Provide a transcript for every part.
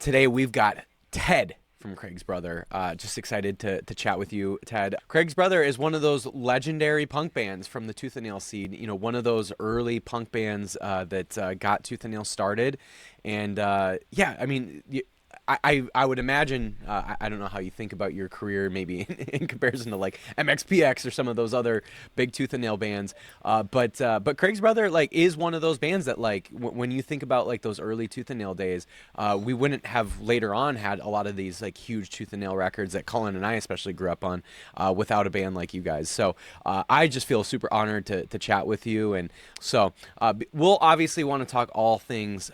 Today we've got Ted from Craig's Brother. Just excited to chat with you, Ted. Craig's Brother is one of those legendary punk bands from the Tooth and Nail scene. You know, one of those early punk bands that got Tooth and Nail started. And yeah, I mean, I would imagine, I don't know how you think about your career maybe in comparison to like MXPX or some of those other big Tooth and Nail bands. But Craig's Brother like is one of those bands that like when you think about like those early Tooth and Nail days, we wouldn't have later on had a lot of these like huge Tooth and Nail records that Cullen and I especially grew up on without a band like you guys. So I just feel super honored to chat with you. And so we'll obviously want to talk all things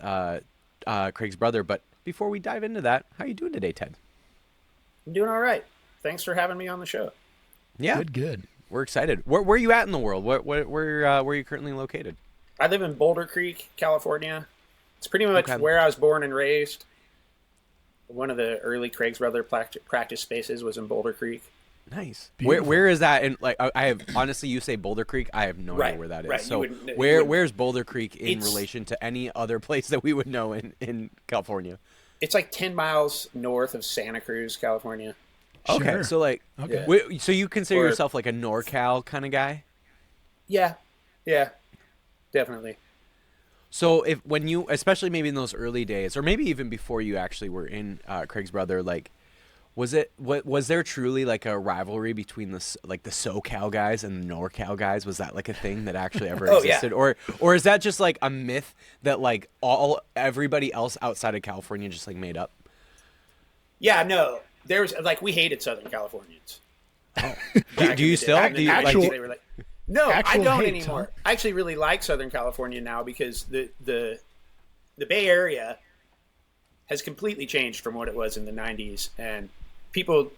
Craig's Brother, but before we dive into that, how are you doing today, Ted? I'm doing all right. Thanks for having me on the show. Yeah, good. We're excited. Where are you at in the world? Where are you currently located? I live in Boulder Creek, California. It's pretty much where I was born and raised. One of the early Craig's Brother practice spaces was in Boulder Creek. Nice. Where is that? And like, I have honestly, you say Boulder Creek, I have no idea where that is. Right. So where's Boulder Creek in relation to any other place that we would know in California? It's like 10 miles north of Santa Cruz, California. Okay, Sure. so like, so you consider yourself like a NorCal kind of guy? Yeah, definitely. So when you, especially maybe in those early days, or maybe even before you actually were in Craig's Brother, like, was there truly like a rivalry between the SoCal guys and the NorCal guys? Was that like a thing that actually ever existed, or is that just like a myth that like everybody else outside of California just like made up? Yeah, no, there was like we hated Southern Californians. Oh. do you still? They were like, no, I don't anymore. Huh? I actually really like Southern California now because the Bay Area has completely changed from what it was in the 90s, and people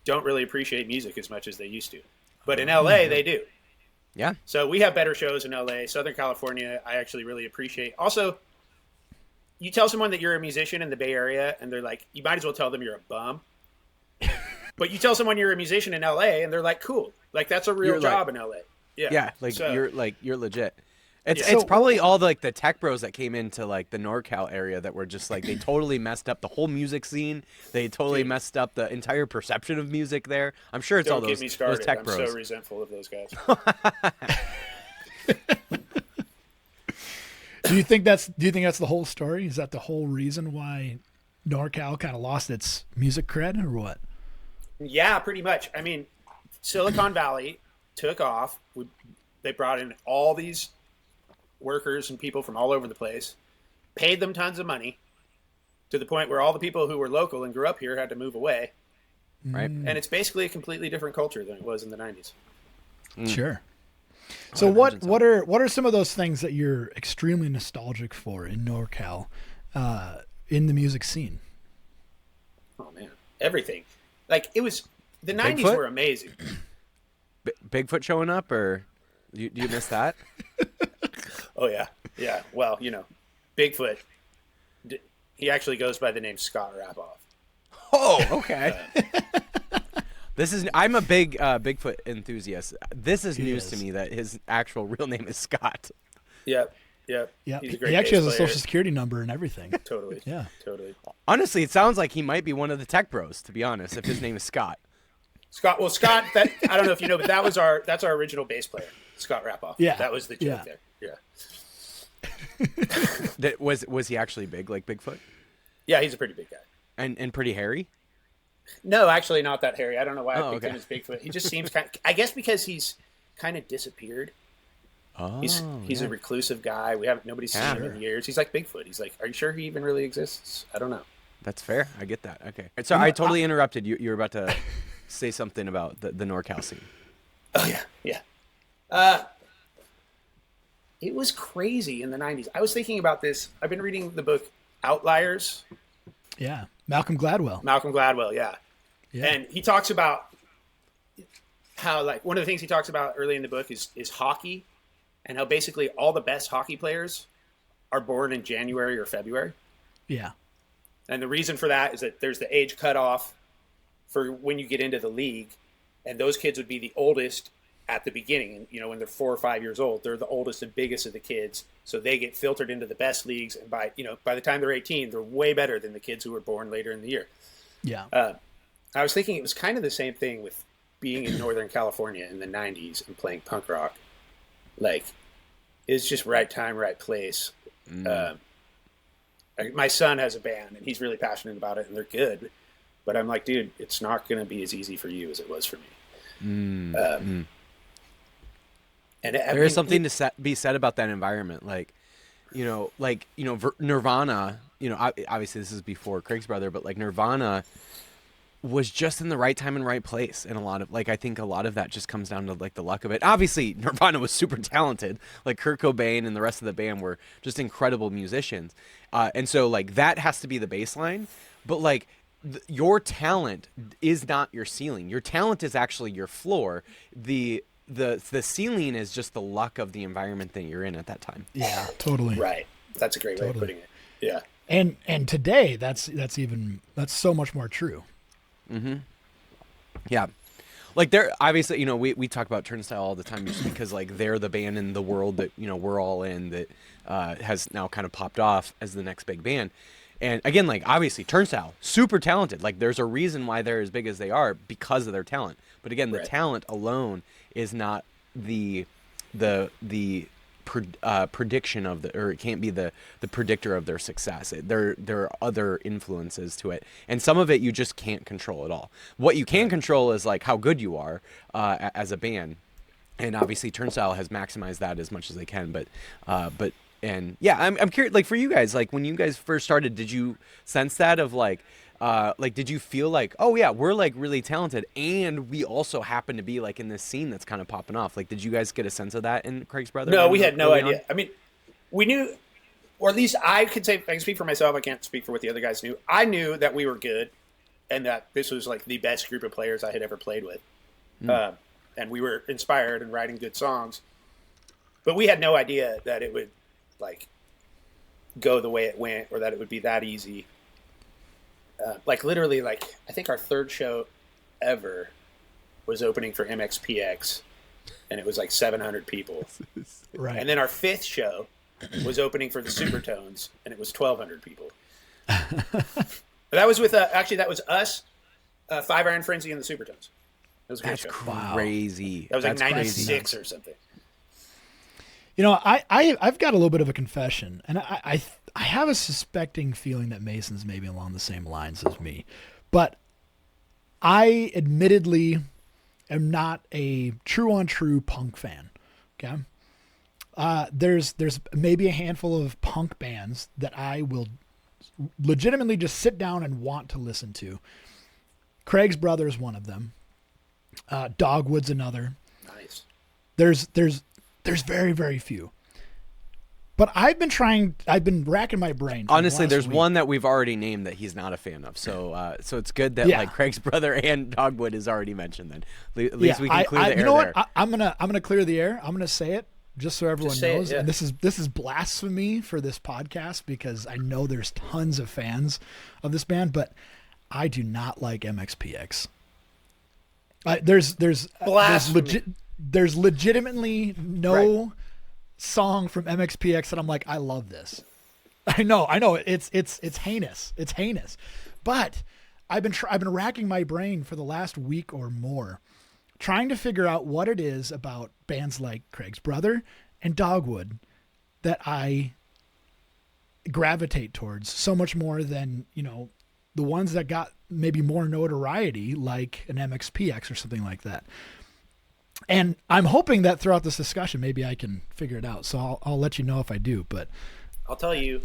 don't really appreciate music as much as they used to. But in LA, they do. Yeah. So we have better shows in LA. Southern California, I actually really appreciate. Also, you tell someone that you're a musician in the Bay Area, and they're like, you might as well tell them you're a bum. But you tell someone you're a musician in LA, and they're like, cool. Like, that's a real job in LA. Yeah. Yeah, like, you're legit. It's probably all the tech bros that came into like the NorCal area that were just like they totally messed up the whole music scene. They totally messed up the entire perception of music there. I'm sure it's all those tech bros. I'm so resentful of those guys. Do you think that's the whole story? Is that the whole reason why NorCal kind of lost its music cred, or what? Yeah, pretty much. I mean, Silicon Valley took off. They brought in all these workers and people from all over the place, paid them tons of money to the point where all the people who were local and grew up here had to move away. Right. And it's basically a completely different culture than it was in the 90s. Sure. So what are some of those things that you're extremely nostalgic for in NorCal, in the music scene? Oh man, everything. Like the 90s Bigfoot? were amazing. Bigfoot showing up, or do you miss that? Oh yeah. Yeah. Well, Bigfoot, he actually goes by the name Scott Rapoff. Oh, okay. I'm a big Bigfoot enthusiast. This is news to me that his actual real name is Scott. Yep. Yeah. He's a great He actually has a bass player. social security number and everything. Totally. Yeah. Totally. Honestly, it sounds like he might be one of the tech bros, to be honest, if his name is Scott. Scott, that I don't know if you know, but that's our original bass player, Scott Rapoff. Yeah. That was the joke there. Yeah. Was he actually big like Bigfoot? Yeah, he's a pretty big guy. And pretty hairy? No, actually not that hairy. I don't know why I picked okay. him as Bigfoot. He just seems I guess because he's kind of disappeared. Oh, he's a reclusive guy. Nobody's seen him in years. He's like Bigfoot. He's like, are you sure he even really exists? I don't know. That's fair. I get that. Okay. So I totally interrupted you. You were about to say something about the NorCal scene. Oh yeah. It was crazy in the 90s. I was thinking about this. I've been reading the book Outliers. Yeah. Malcolm Gladwell, yeah. And he talks about how, like, one of the things he talks about early in the book is hockey, and how basically all the best hockey players are born in January or February. Yeah. And the reason for that is that there's the age cutoff for when you get into the league, and those kids would be the oldest at the beginning, when they're 4 or 5 years old, they're the oldest and biggest of the kids. So they get filtered into the best leagues. And by the time they're 18, they're way better than the kids who were born later in the year. Yeah. I was thinking it was kind of the same thing with being in Northern California in the 90s and playing punk rock. Like, it's just right time, right place. My son has a band, and he's really passionate about it, and they're good. But I'm like, dude, it's not going to be as easy for you as it was for me. And there is something to be said about that environment. Nirvana, obviously this is before Craig's brother, but like Nirvana was just in the right time and right place. And I think a lot of that just comes down to like the luck of it. Obviously Nirvana was super talented. Like Kurt Cobain and the rest of the band were just incredible musicians. And so like that has to be the baseline, but like your talent is not your ceiling. Your talent is actually your floor. The ceiling is just the luck of the environment that you're in at that time. Yeah, totally. Right. That's a great way of putting it. Yeah. And today that's so much more true. Mm-hmm. Yeah. Like they're obviously, we talk about Turnstile all the time just because like they're the band in the world that, we're all in that has now kind of popped off as the next big band. And again, like obviously Turnstile, super talented. Like there's a reason why they're as big as they are because of their talent. But again, the talent alone is not the prediction of or it can't be the predictor of their success. There are other influences to it, and some of it you just can't control at all. What you can control is like how good you are as a band, and obviously Turnstile has maximized that as much as they can. And yeah, I'm curious. Like for you guys, like when you guys first started, did you sense that of like did you feel like, oh yeah, we're like really talented and we also happen to be like in this scene that's kind of popping off? Like, did you guys get a sense of that in Craig's brother? No, we had no idea. I mean, we knew, or at least I could say, I can speak for myself. I can't speak for what the other guys knew. I knew that we were good and that this was like the best group of players I had ever played with. And we were inspired and writing good songs, but we had no idea that it would like go the way it went or that it would be that easy. Like literally, like I think our third show ever was opening for MXPX, and it was like 700 people. Right. And then our fifth show was opening for the Supertones, and it was 1,200 people. That was with actually that was us, Five Iron Frenzy, and the Supertones. That was a great show. Crazy. That was like 96 or something. I've got a little bit of a confession, and I have a suspecting feeling that Mason's maybe along the same lines as me, but I admittedly am not a true punk fan. Okay. There's maybe a handful of punk bands that I will legitimately just sit down and want to listen to. Craig's brother is one of them. Dogwood's another. Nice. There's very, very few. But I've been racking my brain. Honestly, there's one that we've already named that he's not a fan of. So it's good that like Craig's brother and Dogwood is already mentioned then. At least we can clear the air. You know there. what? I'm gonna clear the air. I'm gonna say it just so everyone knows. Yeah. And this is blasphemy for this podcast because I know there's tons of fans of this band, but I do not like MXPX. There's legitimately no song from MXPX that I'm like, I love this. I know it's heinous. It's heinous. But I've been racking my brain for the last week or more trying to figure out what it is about bands like Craig's brother and Dogwood that I gravitate towards so much more than, the ones that got maybe more notoriety like an MXPX or something like that. And I'm hoping that throughout this discussion, maybe I can figure it out. So I'll let you know if I do, but I'll tell you,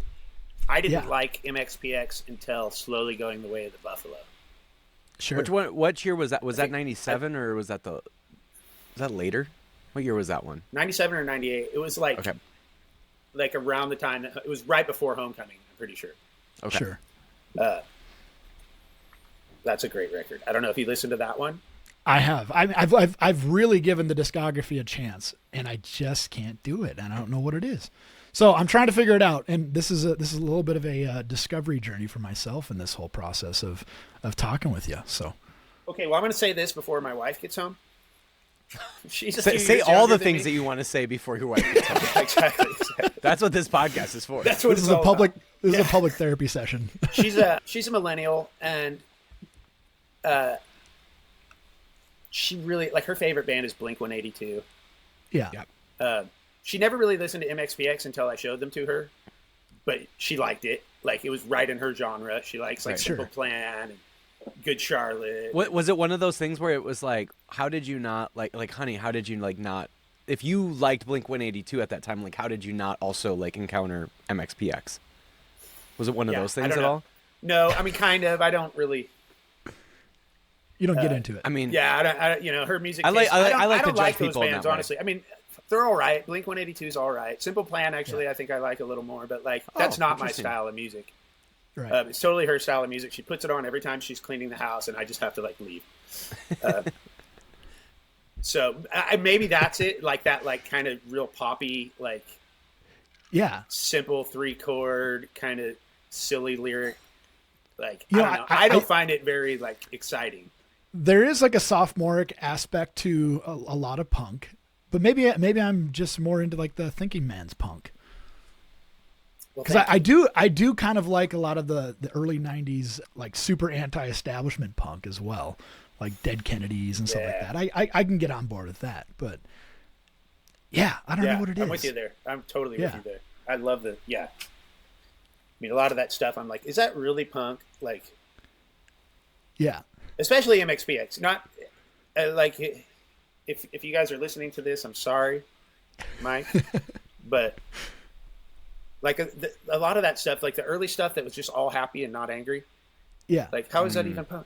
I didn't like MXPX until Slowly Going the Way of the Buffalo. Sure. Which one? What year was that? Was that 97 or was that later? What year was that one? 97 or 98. It was like around the time it was right before Homecoming. I'm pretty sure. Okay. Sure. That's a great record. I don't know if you listened to that one. I have. I've really given the discography a chance, and I just can't do it, and I don't know what it is. So I'm trying to figure it out, and this is a little bit of a discovery journey for myself in this whole process of talking with you. So, okay, well, I'm going to say this before my wife gets home. She's a Say, few say years all younger the than things me. that you want to say before your wife gets home. Exactly. That's what this podcast is for. That's what This it's is a all public. about. This is a public therapy session. She's a millennial, and she really like her favorite band is Blink-182. Yeah. Yep. She never really listened to MXPX until I showed them to her, but she liked it. Like it was right in her genre. She likes like Right. Simple Sure. Plan and Good Charlotte. What was it? One of those things where it was like, how did you not like, honey? How did you like not? If you liked Blink-182 at that time, like, how did you not also like encounter MXPX? Was it one of Yeah, those I things don't at know. all? No, I mean kind of. I don't really. You don't get into it. I mean, Yeah, I don't you know her music. I like- taste- I don't- like to don't judge like those people in bands that way. honestly. I mean, they're all right. Blink-182 is all right. Simple Plan actually, I think I like a little more, but like that's not my interesting. style of music. Right. It's totally her style of music. She puts it on every time she's cleaning the house, and I just have to like leave. So maybe that's it. Like that, like kind of real poppy, like Yeah. simple 3-chord, kind of silly lyric. Like You know, I don't know. I- I don't I- find it very like exciting. There is like a sophomoric aspect to a lot of punk, but maybe I'm just more into like the thinking man's punk. Well, Because thank you. I do kind of like a lot of the early '90s like super anti-establishment punk as well, like Dead Kennedys and stuff like Yeah. that. I can get on board with that, but yeah, I don't know what it is. I'm with you there. I'm totally with Yeah. you there. I love the I mean, a lot of that stuff. I'm like, is that really punk? Like, Yeah, especially MXPX. Not like if you guys are listening to this, I'm sorry, Mike, but like a lot of that stuff, like the early stuff that was just all happy and not angry. yeah, Like, how is that even punk?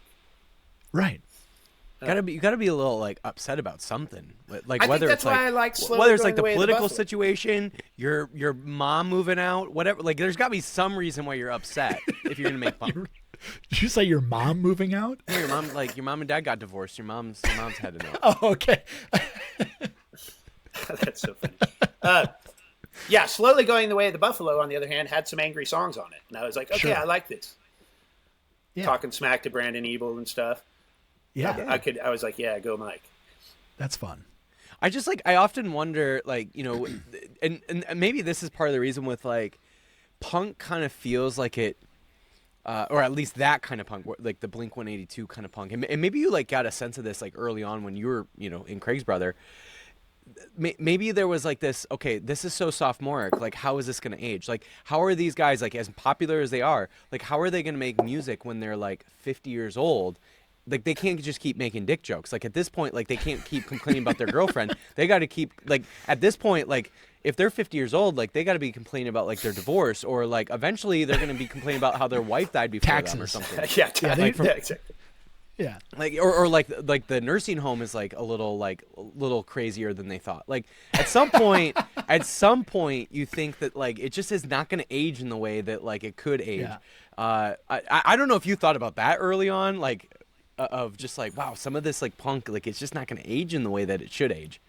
right. you gotta be a little like upset about something, like I think whether that's it's like why I like slowly whether it's going like the the way of the political buffalo. situation, your mom moving out, whatever. Like, there's got to be some reason why you're upset if you're gonna make punk. Did you say your mom moving out? Yeah, your mom and dad got divorced. Your mom's heading out. Oh, okay. That's so funny. Yeah, slowly going the way of the buffalo. On the other hand, had some angry songs on it, and I was like, okay, Sure. I like this. Yeah. Talking smack to Brandon Evil and stuff. Yeah, I was like, yeah, go Mike. that's fun. I just like, I often wonder, like, you know, and maybe this is part of the reason with like punk kind of feels like it, or at least that kind of punk, like the Blink-182 kind of punk, and maybe you like got a sense of this like early on when you were, you know, in Craig's Brother. Maybe there was like this, okay, this is so sophomoric, like how is this going to age? Like, how are these guys, like, as popular as they are, like how are they going to make music when they're like 50 years old? Like, they can't just keep making dick jokes. Like, at this point, like, they can't keep complaining about their girlfriend. They got to keep, like, at this point, like, if they're 50 years old, like, they got to be complaining about, like, their divorce, or, like, eventually they're going to be complaining about how their wife died before them or Taxes. something. Yeah, they- yeah, exactly. Yeah, Like, or like the nursing home is, like, a little crazier than they thought. Like, at some point, you think that, like, it just is not going to age in the way that, like, it could age. Yeah. I don't know if you thought about that early on, like, of just like, wow, some of this like punk, like it's just not going to age in the way that it should age.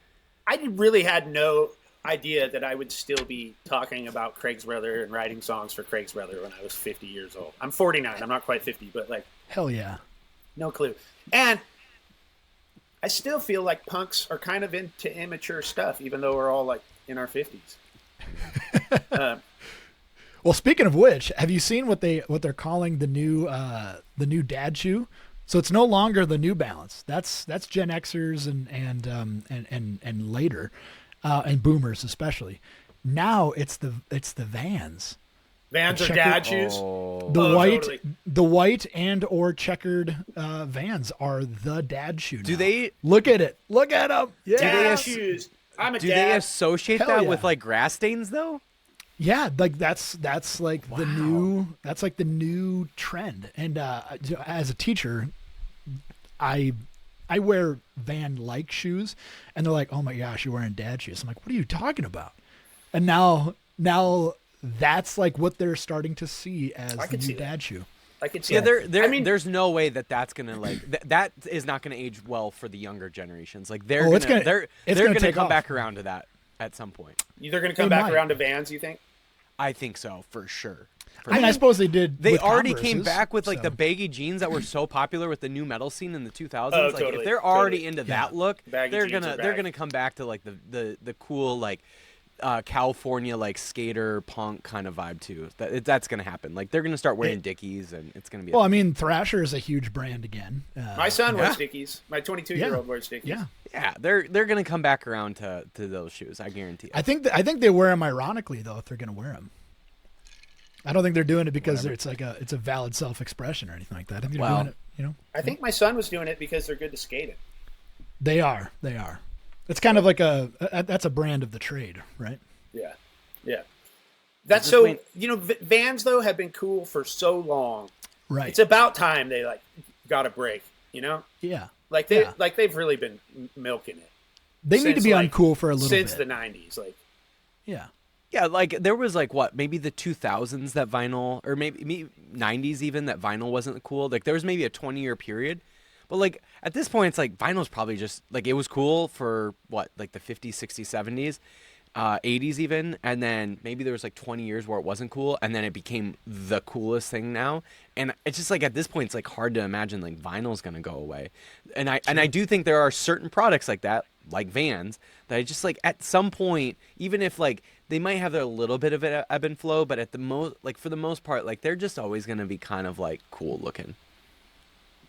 I really had no idea that I would still be talking about Craig's Brother and writing songs for Craig's Brother when I was 50 years old. I'm 49. I'm not quite 50, but like, hell yeah. no clue. And I still feel like punks are kind of into immature stuff, even though we're all like in our 50s. Well, speaking of which, have you seen what they're calling the new dad shoe? So it's no longer the New Balance. That's Gen Xers and later, and Boomers especially. Now it's the Vans. Vans are Checker- dad shoes. The white and or checkered Vans are the dad shoe. Do now. they look at it? Look at them. Yeah, Dad shoes. I'm a do dad. they associate Hell that yeah. with like grass stains though? yeah. Like that's like the new trend. And as a teacher, I wear Van like shoes, and they're like, "Oh my gosh, you're wearing dad shoes." I'm like, "What are you talking about?" And now that's like what they're starting to see as I the could new see dad shoe. I could see Yeah, that. there. I mean, There's no way that's gonna like that is not gonna age well for the younger generations. Like they're it's gonna, gonna- they're gonna gonna take come off. back around to that at some point. they're going to come They back might. around to Vans, you think? I think so for sure. I mean, I suppose they did. They with already came Converses, back with like so. the baggy jeans that were so popular with the new metal scene in the 2000s. Oh, Like totally, if they're already totally. into Yeah. that look, Baggy they're jeans are gonna back. come back to like the cool like California like skater punk kind of vibe too. That's gonna happen. Like they're gonna start wearing Dickies and it's gonna be. Well, I mean, Thrasher is a huge brand again. My son Yeah. wears Dickies. My 22-year-old wears Dickies. Yeah. Yeah, they're gonna come back around to those shoes. I guarantee. I think they wear them ironically though, if they're going to wear them. I don't think they're doing it because it's a valid self-expression or anything like that. I think they're Well, doing it, I think my son was doing it because they're good to skate in. They are. It's kind of like that's a brand of the trade, right? Yeah, yeah. That's just so. wait- Vans though have been cool for so long. Right. It's about time they like got a break. Yeah. Like they've really been milking it. They need to Since, be like, uncool for a little since bit. the 90s. Like, Yeah. Yeah, like there was like what, maybe the 2000s that vinyl, or maybe 90s even, that vinyl wasn't cool. Like there was maybe a 20-year period, but like at this point, it's like vinyl's probably just like it was cool for what, like the 50s, 60s, 70s, 80s even, and then maybe there was like 20 years where it wasn't cool, and then it became the coolest thing now. And it's just like at this point, it's like hard to imagine like vinyl's gonna go away. And I do think there are certain products like that, like Vans, that I just like at some point, even if like they might have their little bit of it ebb and flow, but at the most, like for the most part, like they're just always gonna be kind of like cool looking.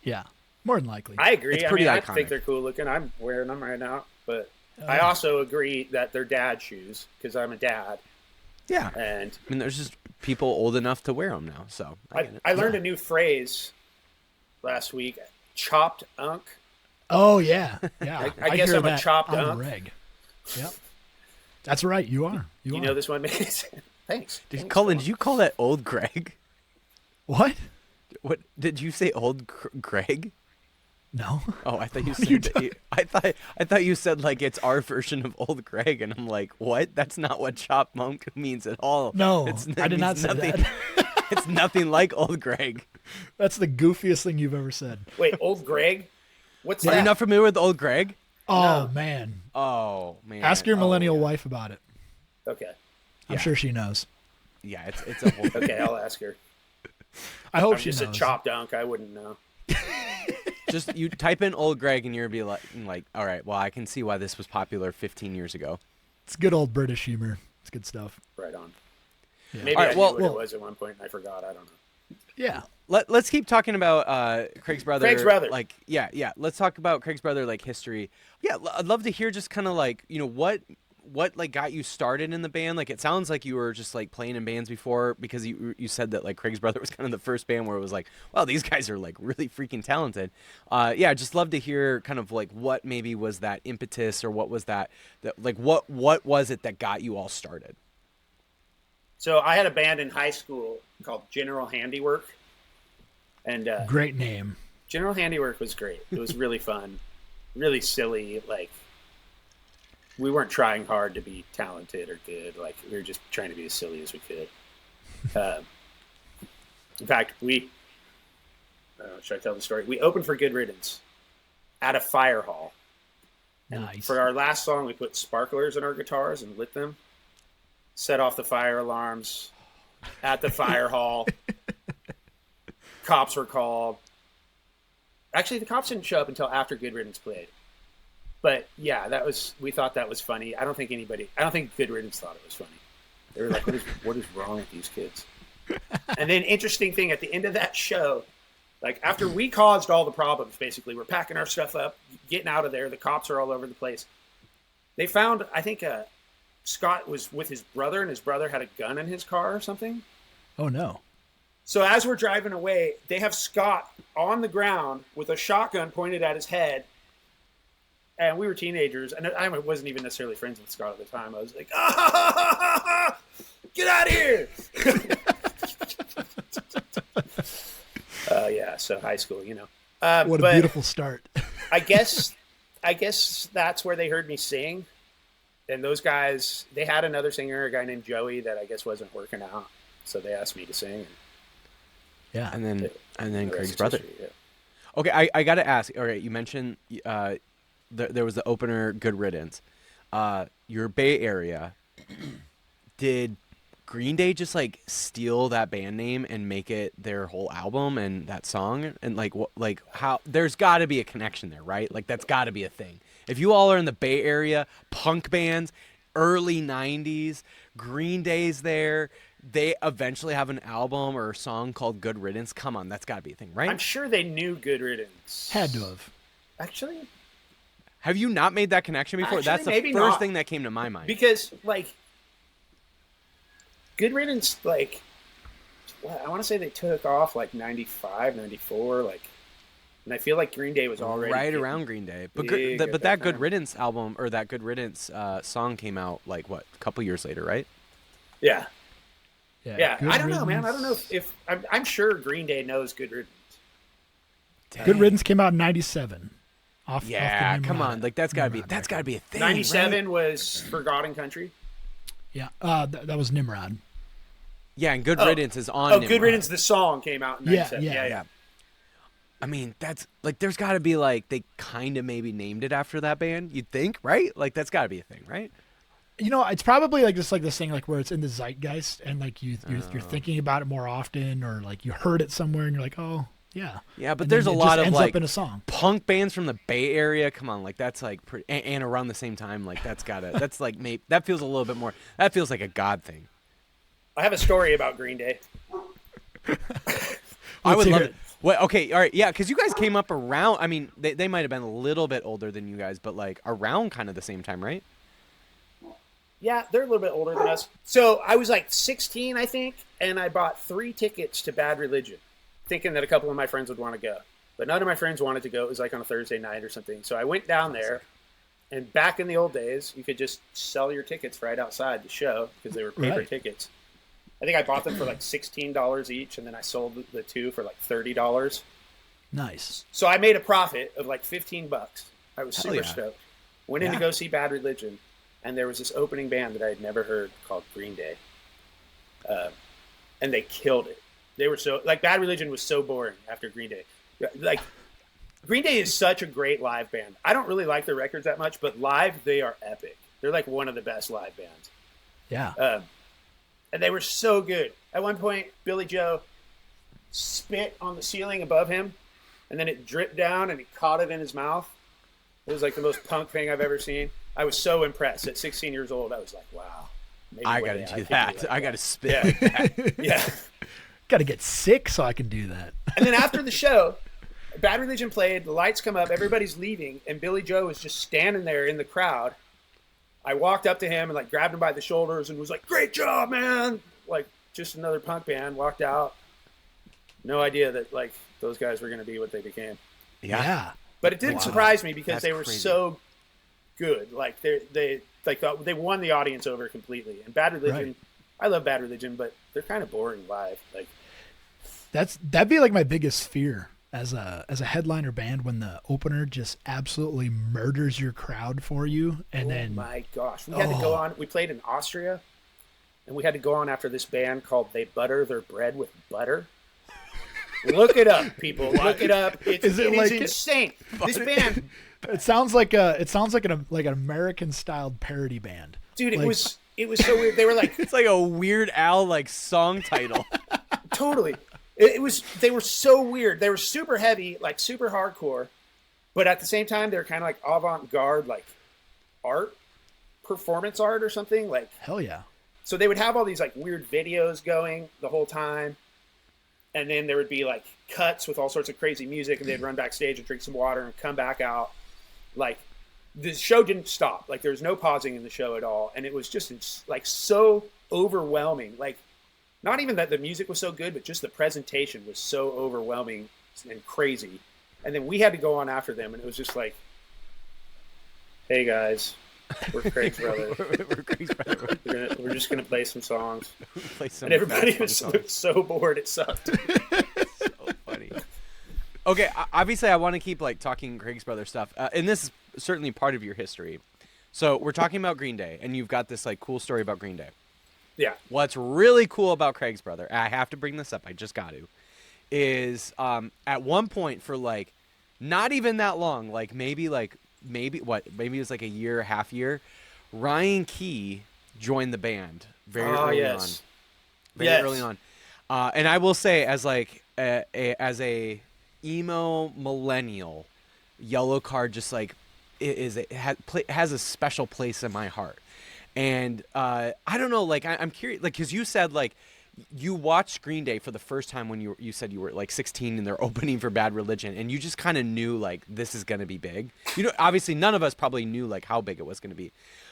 Yeah. More than likely. I agree. It's I pretty mean, I iconic. think they're cool looking. I'm wearing them right now, but I also agree that they're dad shoes because I'm a dad, Yeah, and I mean, there's just people old enough to wear them now. So I learned a new phrase last week: chopped unk. Oh yeah. Yeah. I guess hear I'm a that chopped on the unk. reg. Yep. That's right. You are. You You are. know this one, Mason? Thanks. Did, Thanks, Cullen, Colin. did you call that old Greg? What? What did you say, old Greg? No. Oh, I thought you What are you said that. I thought you said like it's our version of old Greg, and I'm like, what? That's not what chop monk means at all. No, it I did not means say nothing, that. It's nothing like old Greg. That's the goofiest thing you've ever said. Wait, old Greg? What's Are that? you not familiar with old Greg? Oh man. Oh man. Ask your Oh, millennial yeah. wife about it. Okay. I'm Yeah. sure she knows. Yeah, it's a whole thing. Okay, I'll ask her. I hope I'm she just knows. a chopped unk. I wouldn't know. Just you type in old Greg and you'll be like, all right, well, I can see why this was popular 15 years ago. It's good old British humor. It's good stuff. Right on. Yeah. Maybe All right, I knew well- what it was at one point and I forgot. I don't know. Yeah. Let's keep talking about Craig's brother. Craig's brother. Like, yeah. Let's talk about Craig's brother, like history. Yeah, I'd love to hear just kind of like, what like got you started in the band. Like, it sounds like you were just like playing in bands before, because you said that like Craig's brother was kind of the first band where it was like, well, these guys are like really freaking talented. Yeah, just love to hear kind of like what maybe was that impetus, or what was that like what was it that got you all started? So I had a band in high school called General Handiwork. And Great name. General Handiwork was great. It was really fun, really silly. Like, we weren't trying hard to be talented or good. Like, we were just trying to be as silly as we could. In fact, should I tell the story? We opened for Good Riddance at a fire hall. And Nice. for our last song, we put sparklers in our guitars and lit them, set off the fire alarms at the fire hall. Cops were called. Actually, the cops didn't show up until after Good Riddance played. But yeah, we thought that was funny. I don't think Good Riddance thought it was funny. They were like, what is wrong with these kids? And then, interesting thing, at the end of that show, like after we caused all the problems, basically, we're packing our stuff up, getting out of there. The cops are all over the place. They found, I think, Scott was with his brother, and his brother had a gun in his car or something. Oh no. So as we're driving away, they have Scott on the ground with a shotgun pointed at his head. And we were teenagers, and I wasn't even necessarily friends with Scott at the time. I was like, get out of here! Yeah, so high school, What a but beautiful start. I guess that's where they heard me sing. And those guys, they had another singer, a guy named Joey, that I guess wasn't working out. So they asked me to sing. Yeah. And then The Craig's rest is brother. history, yeah. Okay, I got to ask. All right, you mentioned there was the opener, Good Riddance. Your Bay Area, did Green Day just like steal that band name and make it their whole album and that song? And like how there's got to be a connection there, right? Like that's got to be a thing. If you all are in the Bay Area, punk bands, early 90s, Green Day's there, they eventually have an album or a song called Good Riddance. Come on, that's got to be a thing, right? I'm sure they knew Good Riddance. Had to have. Actually, have you not made that connection before? That's the maybe first not. thing that came to my mind. Because, like, Good Riddance, like, I want to say they took off, like, 95, 94, like, and I feel like Green Day was already right around Green Day. But that Good Riddance album, or that Good Riddance song came out, like, what, a couple years later, right? Yeah. Yeah. I don't Riddance. know, man. I don't know if I'm sure Green Day knows Good Riddance. Good Riddance came out in 97. Off the come on. Like, that's got to be a thing, 97 right? was Forgotten Country. Yeah. That was Nimrod. Yeah, and Good Riddance is on Nimrod. Good Riddance, the song came out in 97. Yeah. I mean, that's like, there's got to be like, they kind of maybe named it after that band. You'd think, right? Like, that's got to be a thing, right? You know, it's probably like this thing, like where it's in the zeitgeist, and like you're thinking about it more often, or like you heard it somewhere, and you're like, oh yeah. Yeah, but And there's a then it lot just of ends like up in a song. punk bands from the Bay Area. Come on, like that's like pretty, and around the same time, like that's like maybe that feels a little bit more. That feels like a God thing. I have a story about Green Day. I would hear love it. it. Well, okay, all right, yeah, because you guys came up around. I mean, they might have been a little bit older than you guys, but like around kind of the same time, right? Yeah, they're a little bit older than us. So I was like 16, I think, and I bought 3 tickets to Bad Religion, thinking that a couple of my friends would want to go. But none of my friends wanted to go. It was like on a Thursday night or something. So I went down there, and back in the old days, you could just sell your tickets right outside the show because they were paper Right. tickets. I think I bought them for like $16 each, and then I sold the 2 for like $30. Nice. So I made a profit of like $15. I was Hell super yeah. stoked. Went in to Yeah. go see Bad Religion, and there was this opening band that I had never heard called Green Day. And they killed it. They were so, like, Bad Religion was so boring after Green Day. Like, Green Day is such a great live band. I don't really like their records that much, but live, they are epic. They're like one of the best live bands. Yeah. And they were so good. At one point, Billy Joe spit on the ceiling above him, and then it dripped down, and he caught it in his mouth. It was like the most punk thing I've ever seen. I was so impressed. At 16 years old, I was like, wow. maybe I one got day to I do could that. like I got to that. spit. Yeah. Like that. Yeah. Got to get sick so I can do that. And then after the show, Bad Religion played, the lights come up, everybody's leaving, and Billy Joe was just standing there in the crowd. I walked up to him and like grabbed him by the shoulders and was like, "Great job, man!" Like just another punk band. Walked out. No idea that like those guys were going to be what they became. Yeah. But it didn't Wow. surprise me because That's they were crazy. so good. Like they won the audience over completely. And Bad Religion, Right. I love Bad Religion, but they're kind of boring live. Like That'd be like my biggest fear as a headliner band, when the opener just absolutely murders your crowd for you, and then my gosh, we had to go on. We played in Austria, and we had to go on after this band called They Butter Their Bread with Butter. Look it up, people. Look it up. It is insane. This band, it sounds like an American styled parody band. dude, it Like- was so weird. They were like It's like a Weird Al like song title. totally. They were so weird. They were super heavy, like super hardcore, but at the same time, they're kind of like avant-garde, like art, performance art or something. Like, Hell yeah. so they would have all these like weird videos going the whole time. And then there would be like cuts with all sorts of crazy music, and they'd run backstage and drink some water and come back out. Like the show didn't stop. Like there was no pausing in the show at all. And it was just like so overwhelming. Like not even that the music was so good, but just the presentation was so overwhelming and crazy. And then we had to go on after them, and it was just like, "Hey guys, we're Craig's brother. We're Craig's brother. We're just gonna play some songs." Play some And everybody fun was songs. so bored, it sucked. So funny. Okay, obviously I want to keep like talking Craig's brother stuff, and this is certainly part of your history. So we're talking about Green Day, and you've got this like cool story about Green Day. Yeah. What's really cool about Craig's brother, and I have to bring this up, I just got to, is at one point for like not even that long, like maybe it was like a year, half year, Ryan Key joined the band very early on. very Yes. early on. And I will say, as like as a emo millennial, Yellow Card just like has a special place in my heart. And I don't know, like I'm curious, like because you said like you watched Green Day for the first time when you said you were like 16 and they're opening for Bad Religion, and you just kind of knew like this is gonna be big. You know, obviously none of us probably knew like how big it was gonna be,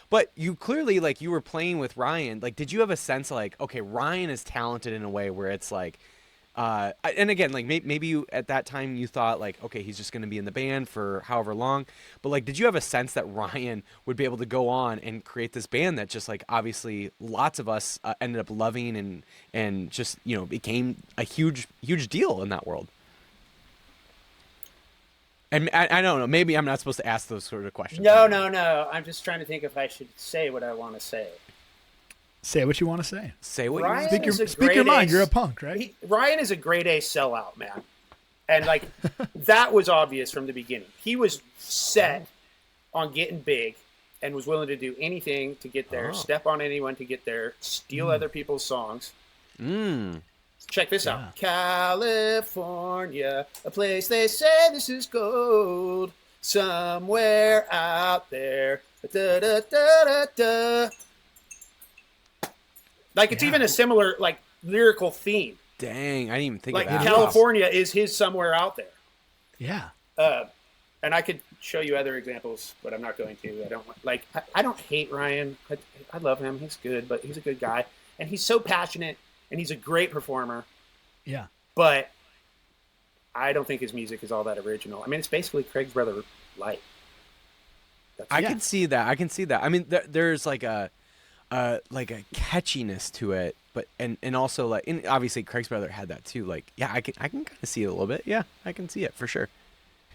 but you clearly like you were playing with Ryan. Like, did you have a sense like, okay, Ryan is talented in a way where it's like, and again, like maybe you at that time you thought like, okay, he's just gonna be in the band for however long, but like, did you have a sense that Ryan would be able to go on and create this band that just like obviously lots of us ended up loving and just became a huge deal in that world? And I don't know, maybe I'm not supposed to ask those sort of questions. No. I'm just trying to think if I should say what I want to say. Say what you want to say. Say what Ryan you is a Speak your grade mind. A- You're a punk, right? Ryan is a grade A sellout, man. And like that was obvious from the beginning. He was set on getting big and was willing to do anything to get there, step on anyone to get there, steal other people's songs. Check this out. California, a place they say this is gold, somewhere out there. Da, da, da, da, da. Like it's even a similar like lyrical theme. Dang, I didn't even think Like of that. California is his somewhere out there. Yeah. And I could show you other examples, but I'm not going to. I don't hate Ryan. I love him. He's good, but he's a good guy, and he's so passionate, and he's a great performer. Yeah. But I don't think his music is all that original. I mean, it's basically Craig's brother light. I can see that. I mean, there's like a catchiness to it, but and also like, and obviously Craig's brother had that too. Like, yeah, I can kind of see it a little bit. Yeah, I can see it for sure.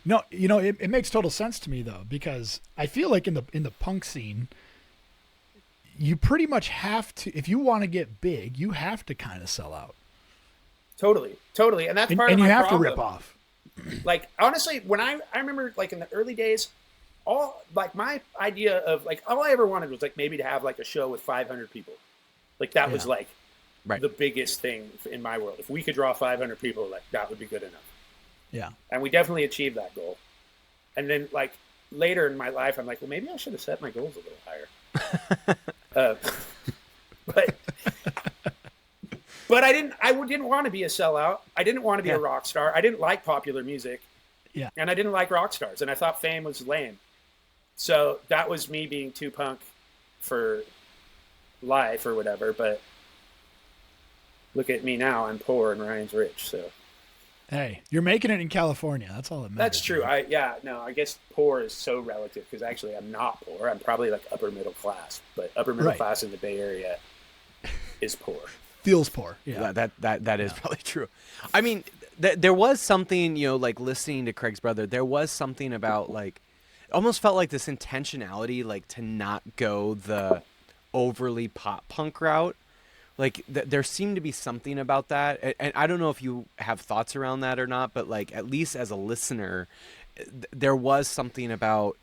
No, it makes total sense to me though, because I feel like in the punk scene, you pretty much have to, if you want to get big, you have to kind of sell out. Totally, and that's part of and my you have problem. to rip off. Like honestly, when I remember like in the early days, all like my idea of like all I ever wanted was like maybe to have like a show with 500 people. Like that was like the biggest thing in my world. If we could draw 500 people, like that would be good enough. Yeah. And we definitely achieved that goal. And then like later in my life, I'm like, well, maybe I should have set my goals a little higher. But I didn't want to be a sellout. I didn't want to be a rock star. I didn't like popular music. Yeah. And I didn't like rock stars. And I thought fame was lame. So that was me being too punk for life or whatever. But look at me now. I'm poor and Ryan's rich. So. Hey, you're making it in California. That's all that matters. That's true. I guess poor is so relative because actually I'm not poor. I'm probably like upper middle class, but upper middle class in the Bay Area is poor. Feels poor. Yeah. That is probably true. I mean, there was something, like listening to Craig's brother, there was something about like, almost felt like this intentionality, like to not go the overly pop punk route. Like there seemed to be something about that, and I don't know if you have thoughts around that or not, but like at least as a listener, there was something about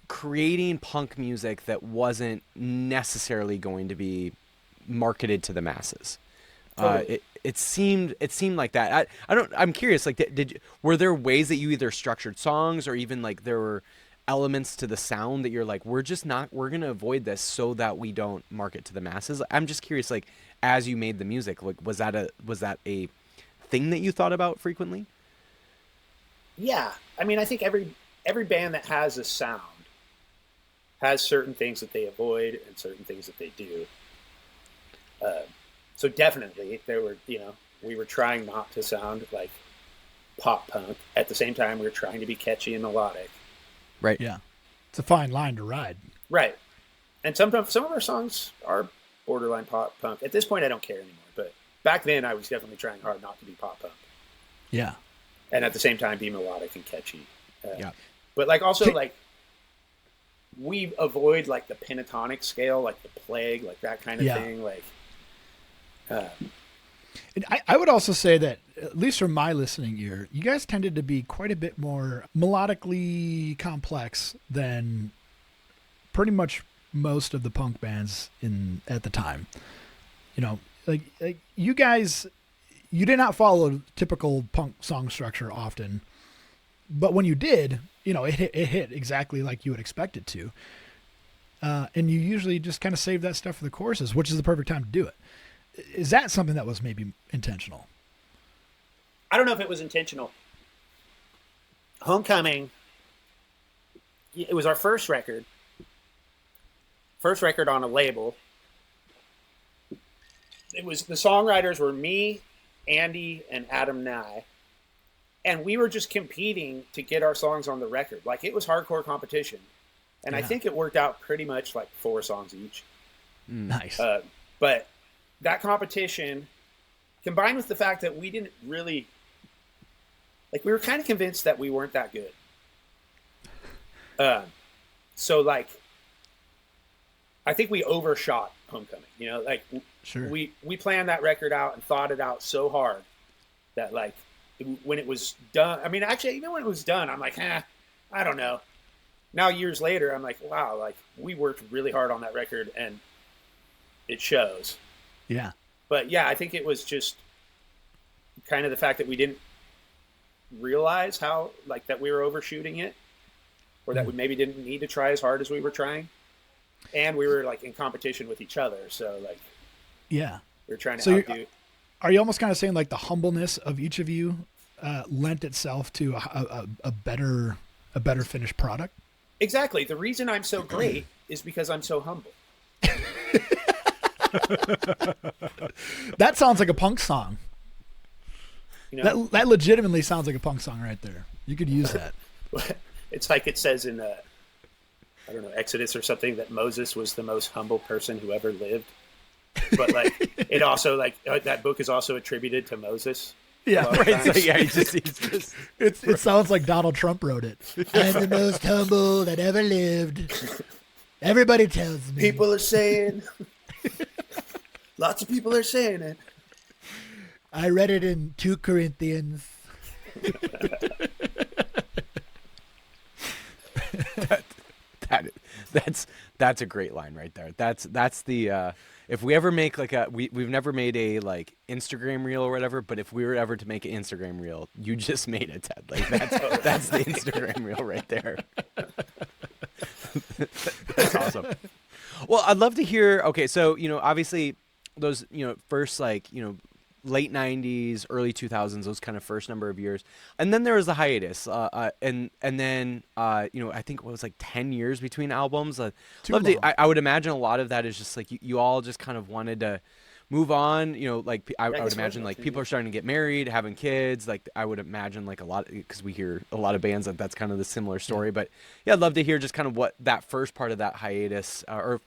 creating punk music that wasn't necessarily going to be marketed to the masses. Totally. It seemed like that. I'm curious. Like, were there ways that you either structured songs or even like there were elements to the sound that you're like, we're going to avoid this so that we don't market to the masses? I'm just curious, like, as you made the music, like, was that a thing that you thought about frequently? Yeah. I mean, I think every band that has a sound has certain things that they avoid and certain things that they do. So definitely we were trying not to sound like pop punk. At the same time, we were trying to be catchy and melodic. Right. Yeah. It's a fine line to ride. Right. And sometimes some of our songs are borderline pop punk. At this point, I don't care anymore. But back then, I was definitely trying hard not to be pop punk. Yeah. And at the same time, be melodic and catchy. Yeah. But like also like we avoid like the pentatonic scale, like the Plague, like that kind of thing. Like. And I would also say that, at least from my listening ear, you guys tended to be quite a bit more melodically complex than pretty much most of the punk bands at the time. like you guys, you did not follow typical punk song structure often, but when you did, it hit exactly like you would expect it to. And you usually just kind of save that stuff for the choruses, which is the perfect time to do it. Is that something that was maybe intentional? I don't know if it was intentional. Homecoming, it was our first record on a label. It was, the songwriters were me, Andy, and Adam Nye. And we were just competing to get our songs on the record. Like, it was hardcore competition. And I think it worked out pretty much like 4 songs each. Nice. But that competition, combined with the fact that we didn't really, like, we were kind of convinced that we weren't that good. So, like, I think we overshot Homecoming. Like, sure. we planned that record out and thought it out so hard that, like, when it was done, I mean, actually, even when it was done, I'm like, I don't know. Now, years later, I'm like, wow, like, we worked really hard on that record, and it shows. Yeah. But, yeah, I think it was just kind of the fact that we didn't realize how, like, that we were overshooting it, or that we maybe didn't need to try as hard as we were trying. And we were, like, in competition with each other, so, like, yeah, we were trying to outdo. Are you almost kind of saying, like, the humbleness of each of you lent itself to a better finished product? Exactly. The reason I'm so great is because I'm so humble. That sounds like a punk song. That legitimately sounds like a punk song right there. You could use that. It's like it says in, I don't know, Exodus or something, that Moses was the most humble person who ever lived. But, like, it also, like, that book is also attributed to Moses. Yeah, right. So, yeah, he's just it sounds like Donald Trump wrote it. I'm the most humble that ever lived. Everybody tells me. People are saying. Lots of people are saying it. I read it in 2 Corinthians. That's a great line right there. That's the if we ever make like we've never made a like Instagram reel or whatever, but if we were ever to make an Instagram reel, you just made it, Ted. Like that's the Instagram reel right there. That's awesome. Well, I'd love to hear. Okay, so obviously those first like late 90s, early 2000s, those kind of first number of years. And then there was the hiatus. And then, I think it was like 10 years between albums. I would imagine a lot of that is just like you all just kind of wanted to move on. Like I would imagine like people are starting to get married, having kids. Like I would imagine like a lot, because we hear a lot of bands that's kind of the similar story. But yeah, I'd love to hear just kind of what that first part of that hiatus, or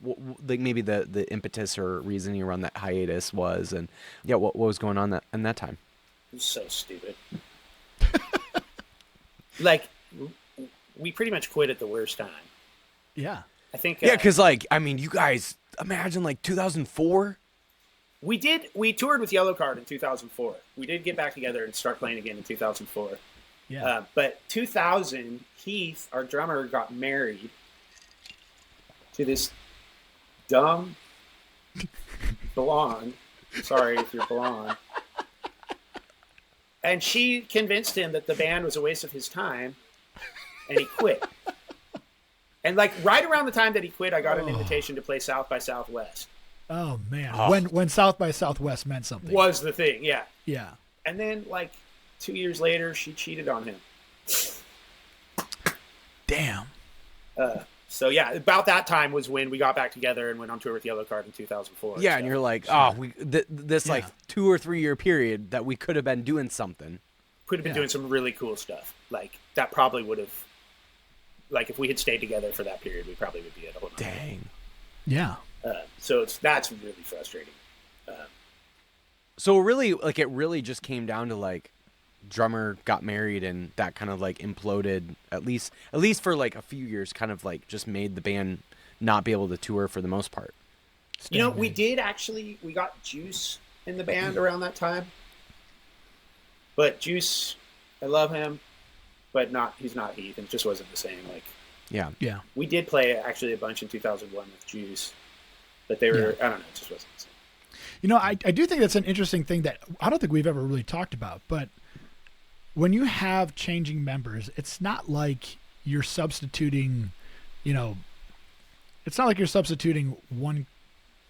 like maybe the impetus or reasoning around that hiatus was, and yeah, what was going on in that time. It was so stupid. Like we pretty much quit at the worst time. Yeah, I think. Yeah, because like I mean, you guys imagine like 2004. We toured with Yellow Card in 2004. We did get back together and start playing again in 2004. Yeah. But 2000, Heath, our drummer, got married to this dumb blonde. Sorry if you're blonde. And she convinced him that the band was a waste of his time, and he quit. And like right around the time that he quit, I got an invitation to play South by Southwest. Oh man, when South by Southwest meant something. Was the thing, yeah. Yeah. And then like 2 years later, she cheated on him. Damn. So yeah, about that time was when we got back together and went on tour with Yellow Card in 2004. Yeah, so. and you're like, this like 2 or 3 year period that we could have been doing something. Could have been doing some really cool stuff. Like that probably would have, like if we had stayed together for that period, we probably would be at a whole. Dang. Yeah. So that's really frustrating. So really, like it really just came down to like drummer got married and that kind of like imploded, at least for like a few years, kind of like just made the band not be able to tour for the most part. We got Juice in the band around that time. But Juice, I love him, but he's not Heath, and it just wasn't the same. Like, yeah. We did play actually a bunch in 2001 with Juice, but they were, I don't know, it just wasn't the same. I do think that's an interesting thing that I don't think we've ever really talked about. But when you have changing members, it's not like you're substituting, it's not like you're substituting one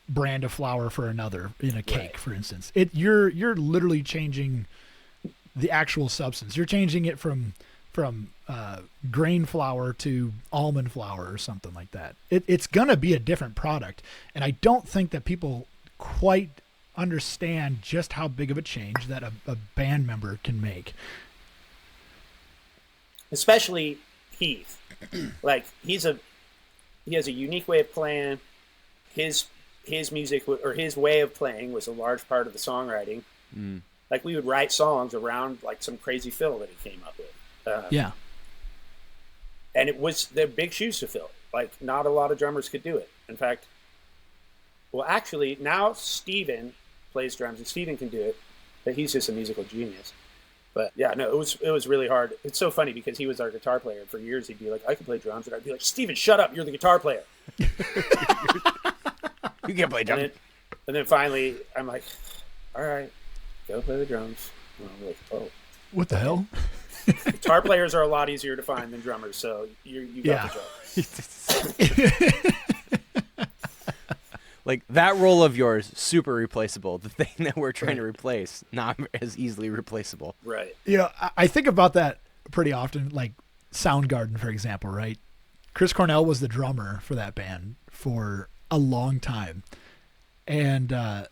brand of flour for another in a cake, right, for instance. You're literally changing the actual substance. You're changing it from grain flour to almond flour or something like that. It's going to be a different product. And I don't think that people quite understand just how big of a change that a band member can make. Especially Heath. Like, he has a unique way of playing. His music, or his way of playing, was a large part of the songwriting. Like, we would write songs around like some crazy fill that he came up with. And they're big shoes to fill. Like, not a lot of drummers could do it. In fact, well, actually, now Steven plays drums, and Steven can do it, but he's just a musical genius. But yeah, no, it was really hard. It's so funny because he was our guitar player, and for years he'd be like, I can play drums, and I'd be like, Steven, shut up, you're the guitar player. You can't play drums. And then finally, I'm like, all right, go play the drums. And I'm like, oh. What the hell? Guitar players are a lot easier to find than drummers, so you got the job. Like, that role of yours, super replaceable. The thing that we're trying to replace, not as easily replaceable. Right. I think about that pretty often, like Soundgarden, for example, right? Chris Cornell was the drummer for that band for a long time. And a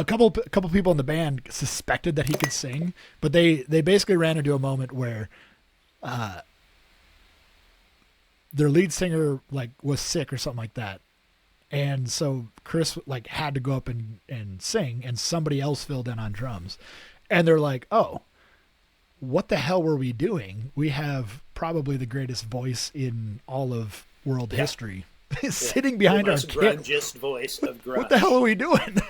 couple people in the band suspected that he could sing, but they basically ran into a moment where their lead singer was sick or something like that. And so Chris had to go up and sing, and somebody else filled in on drums. And they're like, oh, what the hell were we doing? We have probably the greatest voice in all of world history sitting behind our kit. Grungiest voice of grunge. What the hell are we doing?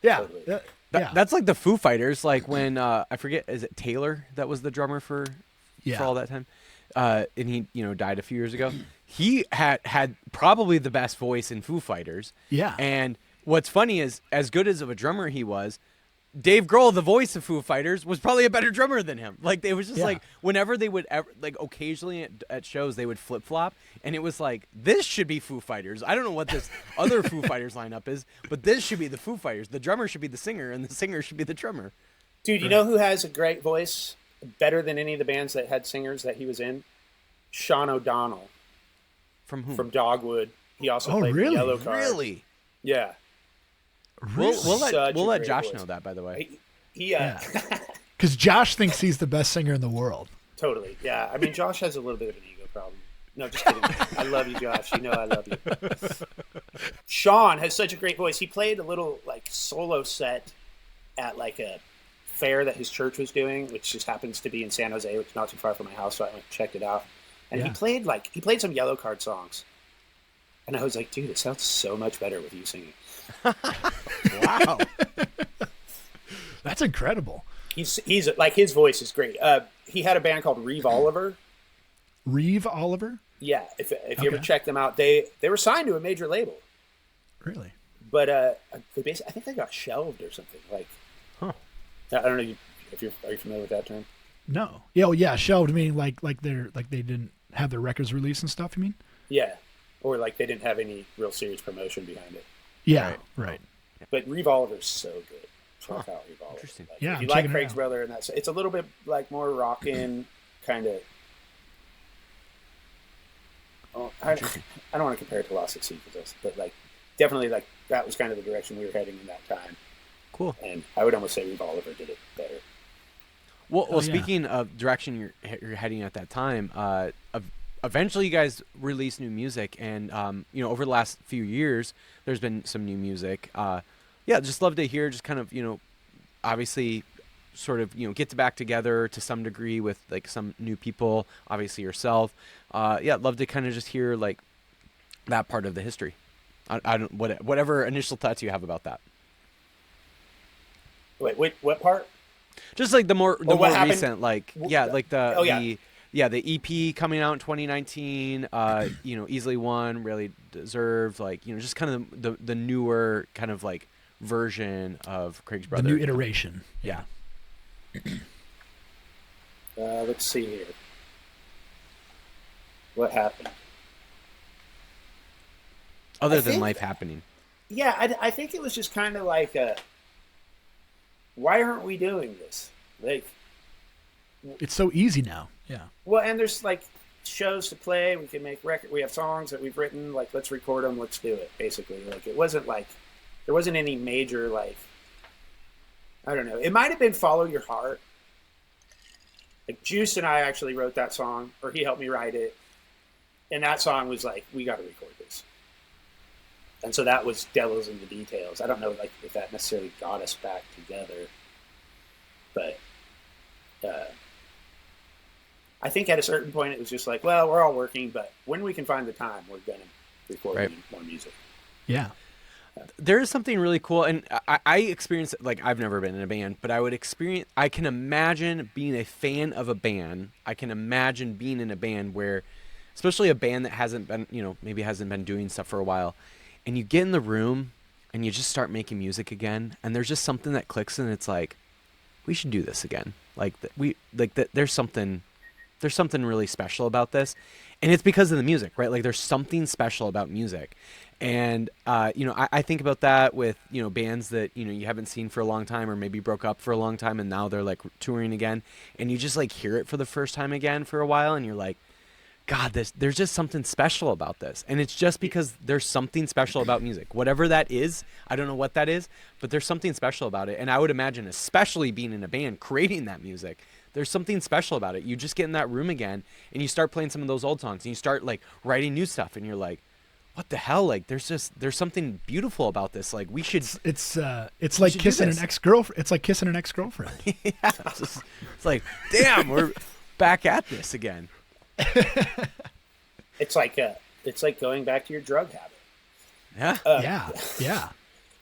Totally. That's like the Foo Fighters, like when I forget, is it Taylor that was the drummer for all that time? And he died a few years ago. He had probably the best voice in Foo Fighters. Yeah. And what's funny is, as good as of a drummer he was, Dave Grohl, the voice of Foo Fighters, was probably a better drummer than him. Like, it was just like, whenever they would occasionally at shows, they would flip flop, and it was like, this should be Foo Fighters. I don't know what this other Foo Fighters lineup is, but this should be the Foo Fighters. The drummer should be the singer, and the singer should be the drummer. Dude, you know who has a great voice, better than any of the bands that had singers that he was in? Sean O'Donnell. From whom? From Dogwood. He also played the Yellow Card. Really? Yeah. We'll let Josh know that, by the way. Because Josh thinks he's the best singer in the world. Totally. Yeah. I mean, Josh has a little bit of an ego problem. No, just kidding. I love you, Josh. You know I love you. Sean has such a great voice. He played a little solo set at a fair that his church was doing, which just happens to be in San Jose, which is not too far from my house, so I went and checked it out. And he played some Yellow Card songs. And I was like, dude, it sounds so much better with you singing. Wow. That's incredible. He's his voice is great. He had a band called Reeve Oliver. Reeve Oliver? Yeah. If you ever check them out, they were signed to a major label. Really? But I think they got shelved or something. I don't know are you familiar with that term? No. Yeah, shelved meaning like they didn't have their records released and stuff, you mean? Yeah. Or they didn't have any real serious promotion behind it. Yeah, right. But Reeve Oliver's so good. Check out Reeve Oliver. Interesting. If you like Craig's brother, and it's a little bit more rockin' kind of. Oh, I don't want to compare it to Lost at Sea, but definitely that was kind of the direction we were heading in that time. Cool. And I would almost say Reeve Oliver did it better. Well, speaking of direction you're heading at that time, eventually you guys release new music, and over the last few years there's been some new music. Just love to hear, just kind of obviously sort of get back together to some degree with some new people, obviously yourself. Love to kind of just hear that part of the history. I don't whatever initial thoughts you have about that. Wait, what part? Just the more recent, the the EP coming out in 2019, Easily Won, Really Deserved, like, just kind of the newer kind of like version of Craig's Brother. The new iteration. Yeah. Let's see here. What happened? Other than life happening. Yeah, I think it was just kind of like why aren't we doing this? Like, it's so easy now. Yeah. Well, and there's like shows to play. We can make record. We have songs that we've written. Like, let's record them. Let's do it. Basically, like it wasn't like there wasn't any major like I don't know. It might have been Follow Your Heart. Like Juice and I actually wrote that song, or he helped me write it, and that song was like, we got to record this. And so that was devils in the details. I don't know like if that necessarily got us back together, but I think at a certain point it was just like, well, we're all working, but when we can find the time, we're going to record more music. Yeah. There is something really cool, and I experience like I've never been in a band, but I can imagine being a fan of a band. I can imagine being in a band where, especially a band that hasn't been, maybe hasn't been doing stuff for a while, and you get in the room and you just start making music again, and there's just something that clicks, and it's like, we should do this again. There's something really special about this, and it's because of the music, right? Like there's something special about music. And, I think about that with, bands that, you haven't seen for a long time or maybe broke up for a long time and now they're like touring again and you just like hear it for the first time again for a while and you're like, God, there's just something special about this. And it's just because there's something special about music. Whatever that is, I don't know what that is, but there's something special about it. And I would imagine, especially being in a band, creating that music, there's something special about it. You just get in that room again and you start playing some of those old songs and you start like writing new stuff and you're like, what the hell? Like there's something beautiful about this. Like we should. It's like kissing an ex-girlfriend. It's like kissing an ex-girlfriend. Yeah, it's like, damn, we're back at this again. It's like going back to your drug habit. Yeah. Yeah.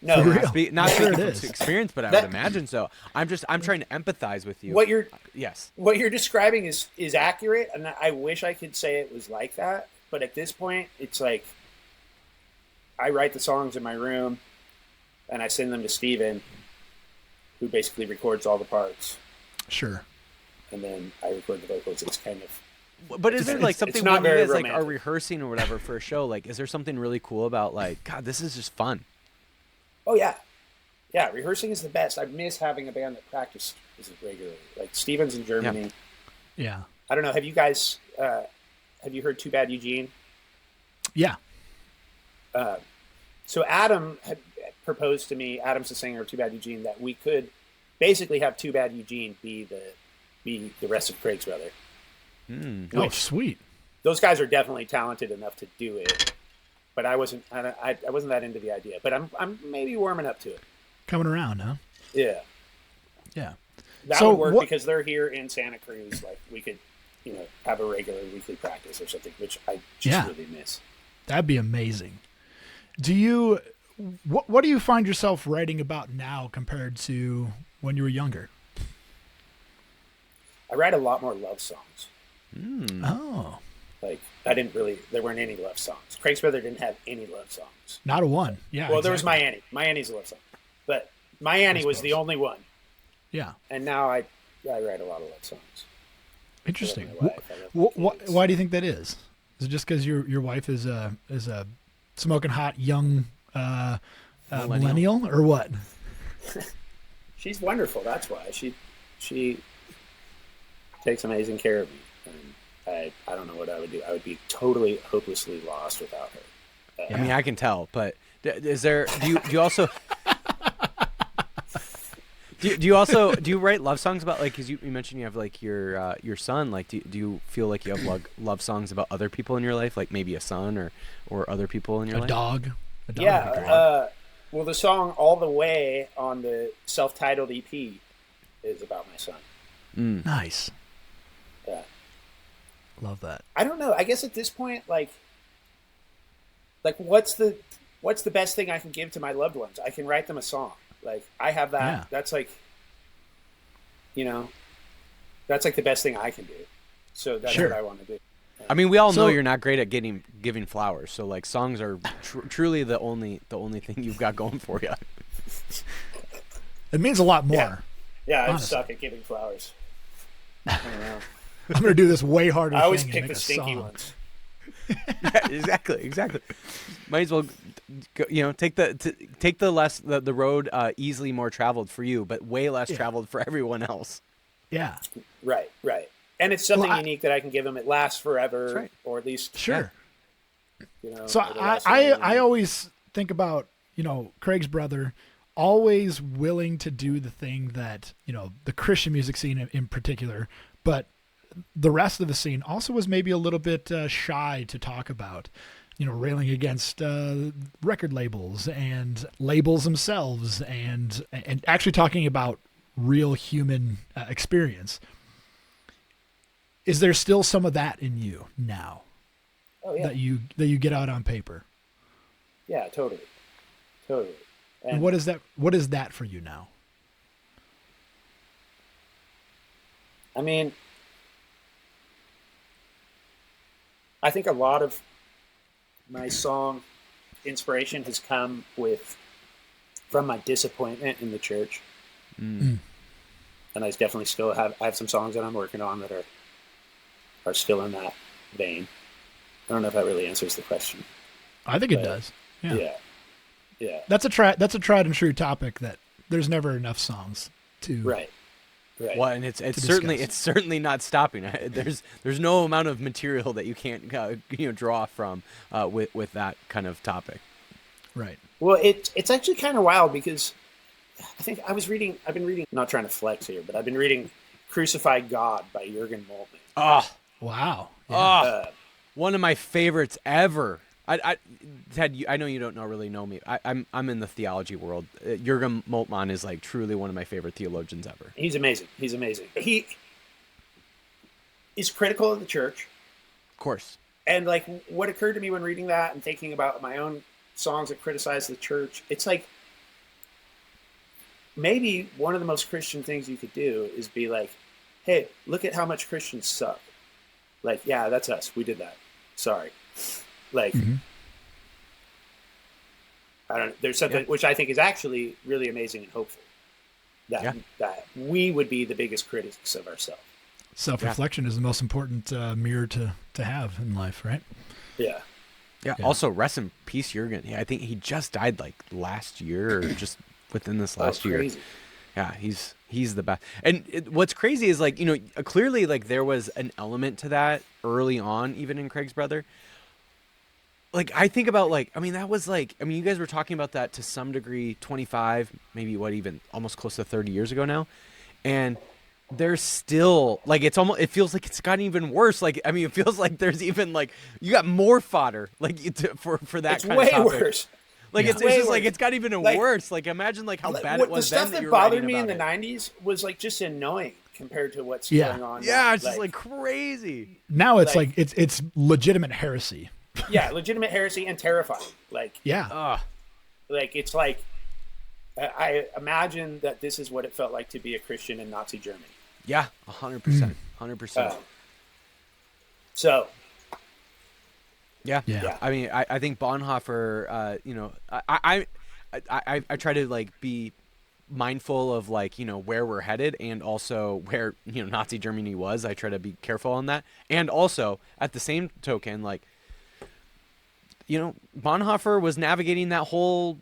No, not speaking from experience, but I would imagine so. I'm trying to empathize with you. What you're describing is accurate, and I wish I could say it was like that. But at this point, it's like I write the songs in my room, and I send them to Steven, who basically records all the parts. Sure. And then I record the vocals. It's kind of. But is there like something when you guys romantic. like are rehearsing or whatever for a show? Like, is there something really cool about like, God, this is just fun? Oh yeah, rehearsing is the best. I miss having a band that practices regularly. Like Steven's in Germany. Yeah. I don't know. Have you guys have you heard Too Bad Eugene? Yeah. So Adam had proposed to me. Adam's the singer of Too Bad Eugene. That we could basically have Too Bad Eugene be the rest of Craig's Brother. Oh, sweet. Those guys are definitely talented enough to do it. But I wasn't that into the idea. But I'm maybe warming up to it. Coming around, huh? Yeah. Yeah. That would work because they're here in Santa Cruz. Like we could, have a regular weekly practice or something, which I just really miss. That'd be amazing. What do you find yourself writing about now compared to when you were younger? I write a lot more love songs. Oh. Like there weren't any love songs. Craig's Brother didn't have any love songs. Not a one. Yeah. Well, there was My Annie. My Annie's a love song, but My Annie was the only one. Yeah. And now I write a lot of love songs. Interesting. Why do you think that is? Is it just because your wife is a smoking hot young millennial or what? She's wonderful. That's why she takes amazing care of me. And I don't know what I would do. I would be totally hopelessly lost without her. I mean, I can tell, but is there? Do you also? Do you write love songs about like? Because you mentioned you have like your son. Like, do you feel like you have love songs about other people in your life, like maybe a son or other people in your life? A dog. Yeah. Well, the song "All the Way" on the self-titled EP is about my son. Nice. Yeah. Love that. I don't know. I guess at this point, like what's the best thing I can give to my loved ones? I can write them a song. Like I have that. Yeah. That's like, that's like the best thing I can do. So that's Sure. what I want to do. I mean, we all know So- you're not great at giving flowers. So like songs are truly the only thing you've got going for you. It means a lot more. Yeah. Yeah, I Honestly. suck at giving flowers. I don't know. I'm going to do this way harder I always thing and pick make the a stinky song. ones. Yeah, exactly. Might as well, take the road easily more traveled for you, but way less traveled for everyone else. Yeah. Right. And it's something Well, unique that I can give them. It lasts forever, That's right. or at least Sure. it'll So last I longer. always think about, Craig's brother always willing to do the thing that, the Christian music scene in particular, but the rest of the scene also was maybe a little bit shy to talk about, railing against record labels and labels themselves and actually talking about real human experience. Is there still some of that in you now Oh yeah, that you get out on paper? yeah, totally. And what is that for you now? I mean, I think a lot of my song inspiration has come from my disappointment in the church. And I definitely still I have some songs that I'm working on that are still in that vein. I don't know if that really answers the question. I think it But, does. Yeah. Yeah. That's a tried and true topic that there's never enough songs to. Right. Well, and it's discuss. certainly not stopping. There's no amount of material that you can't draw from with that kind of topic. Right. Well, it's actually kind of wild because I think I've been reading, not trying to flex here, but I've been reading Crucified God by Jürgen Moltmann. Oh, Wow. Yeah. one of my favorites ever. Ted, I know you don't really know me. I'm in the theology world. Jürgen Moltmann is like truly one of my favorite theologians ever. He's amazing. He is critical of the church. Of course. And like what occurred to me when reading that and thinking about my own songs that criticize the church, it's like maybe one of the most Christian things you could do is be like, hey, look at how much Christians suck. Like, yeah, that's us. We did that. Sorry. Like, I don't know. There's something which I think is actually really amazing and hopeful. That we would be the biggest critics of ourselves. Self-reflection is the most important mirror to have in life, right? Yeah. Yeah. Also, rest in peace, Jürgen. I think he just died like last year or just within this last year. Crazy. Yeah, he's the best. And what's crazy is like, clearly like there was an element to that early on, even in Craig's brother. Like I think about that was you guys were talking about that to some degree 25, maybe even almost close to 30 years ago now. And there's still it feels like it's gotten even worse. It feels like there's even you got more fodder for that It's kind way of topic. worse. It's way just worse. it's got even worse. Imagine how bad it was the stuff then that you were bothered writing me in the about it. 90s was just annoying compared to what's Yeah. going on. Yeah, now. it's just crazy. Now it's it's legitimate heresy. Yeah, legitimate heresy and terrifying. Yeah. It's I imagine that this is what it felt like to be a Christian in Nazi Germany. Yeah, 100%, 100%. So Yeah. Yeah. I mean, I think Bonhoeffer. I try to be mindful of where we're headed and also where Nazi Germany was. I try to be careful on that, and also at the same token, Bonhoeffer was navigating that whole.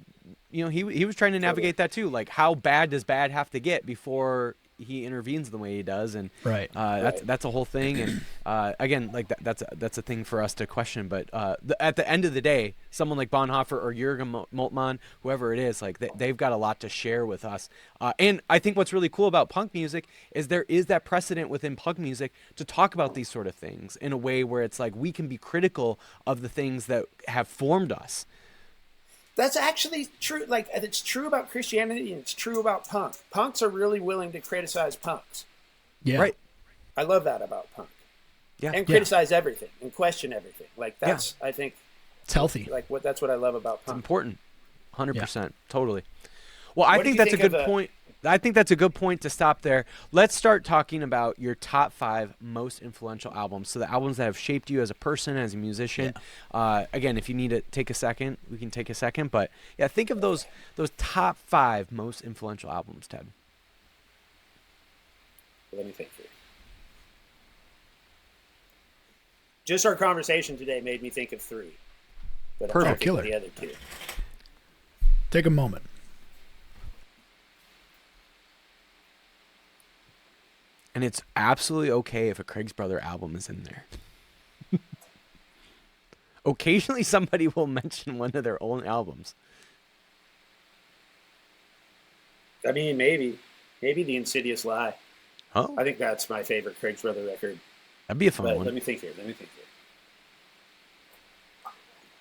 He was trying to navigate that too. How bad does bad have to get before he intervenes the way he does, and Right. that's a whole thing. And again, that's a thing for us to question. But at the end of the day, someone like Bonhoeffer or Jürgen Moltmann, whoever it is, they've got a lot to share with us. And I think what's really cool about punk music is there is that precedent within punk music to talk about these sort of things in a way where it's we can be critical of the things that have formed us. that's actually true. It's true about Christianity and it's true about punk. Punks are really willing to criticize punks. Yeah. Right. I love that about punk. Yeah. And criticize everything and question everything. That's I think It's healthy. that's what I love about It's punk. important. 100%. Totally. Well, I What did think you that's a think good of the- point. I think that's a good point to stop there. Let's start talking about your top 5 most influential albums. So the albums that have shaped you as a person, as a musician. Yeah. Again, if you need to take a second, we can take a second. But yeah, think of those top 5 most influential albums, Ted. Let me think here. Just our conversation today made me think of 3. But Perfect. Killer. The other 2. Take a moment. And it's absolutely okay if a Craig's Brother album is in there. Occasionally somebody will mention one of their own albums. I mean, maybe The Insidious Lie. Oh, I think that's my favorite Craig's Brother record. that'd be a fun But one. let me think here.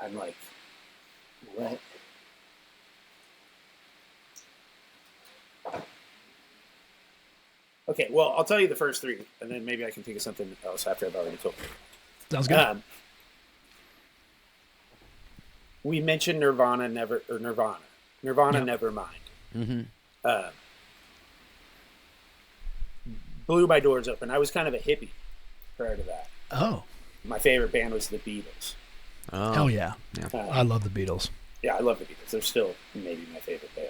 I'm like, what? Okay, well, I'll tell you the first 3, and then maybe I can think of something else after I've already told you. Sounds good. We mentioned Nirvana, Yep. Nevermind. Mm-hmm. Blew my doors open. I was kind of a hippie prior to that. Oh. My favorite band was the Beatles. Oh. Hell yeah. Yeah. I love the Beatles. Yeah, I love the Beatles. They're still maybe my favorite band.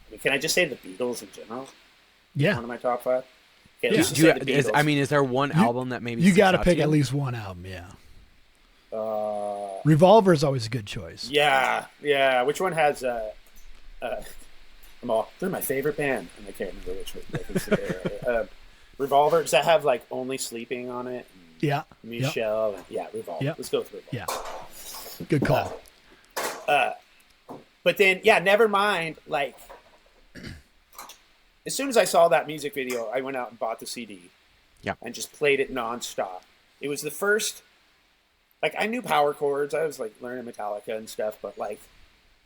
I mean, can I just say the Beatles in general? Yeah. One of my top 5. Okay, Yeah. let's just say the Beatles. Is there one album that maybe You got got to pick at least one album, yeah. Uh, Revolver is always a good choice. yeah. Which one has? They're my favorite band, and I can't remember which one. Revolver. Does that have like Only Sleeping on it? Yeah. Michelle. Yep. Yeah, Revolver. Yep. Let's go with Revolver. Yeah. Good call. But then, yeah, Nevermind. Like, as soon as I saw that music video, I went out and bought the CD. Yeah. And just played it nonstop. It was the first. Like, I knew power chords. I was like learning Metallica and stuff, but like,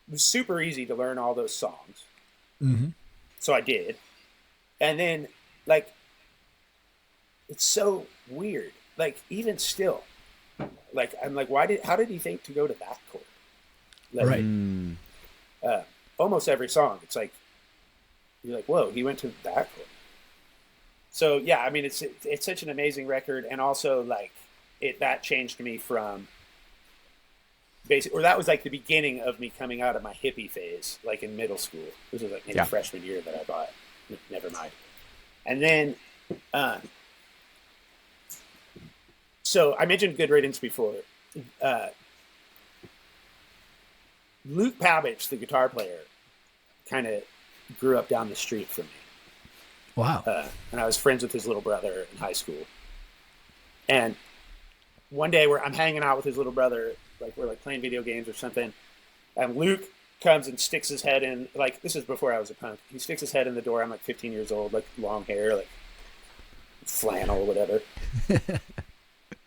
it was super easy to learn all those songs. Mm-hmm. So I did. And then, like, it's so weird. Like, even still, like, I'm like, how did he think to go to that chord? Like, Right. Almost every song, it's like, you're like, whoa, he went to that chord. So, yeah, I mean, it's such an amazing record. And also, like, that changed me from basically, or that was like the beginning of me coming out of my hippie phase, like in middle school. This was like maybe freshman year that I bought Nevermind. And then, so I mentioned Good Riddance before. Luke Pavich, the guitar player, kind of grew up down the street from me. Wow. And I was friends with his little brother in high school. And one day I'm hanging out with his little brother, like we're like playing video games or something. And Luke comes and sticks his head in, like, this is before I was a punk. He sticks his head in the door. I'm like 15 years old, like long hair, like flannel, whatever.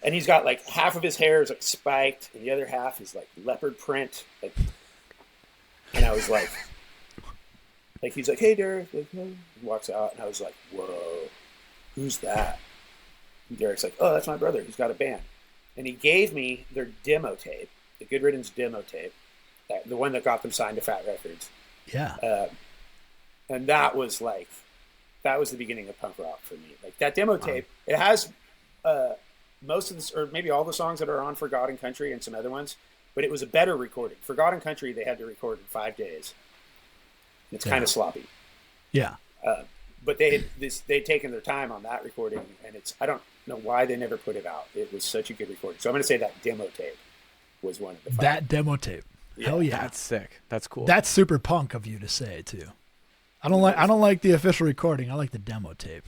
And he's got like half of his hair is like spiked and the other half is like leopard print. Like, and I was like he's like, hey, Derek, like, hey. He walks out and I was like, whoa, who's that? And Derek's like, oh, that's my brother. He's got a band. And he gave me their demo tape, the Good Riddance demo tape, the one that got them signed to Fat Records. Yeah. And that was the beginning of punk rock for me. Like that demo tape, it has most of this, or maybe all the songs that are on Forgotten Country and some other ones, but it was a better recording. Forgotten Country, they had to record in 5 days. It's kind of sloppy. Yeah. But they'd taken their time on that recording, and I don't know why they never put it out. It was such a good recording. So I'm going to say that demo tape was one of the 5. That demo tape. Yeah. Hell yeah. That's sick. That's cool. That's super punk of you to say too. I don't like the official recording. I like the demo tape.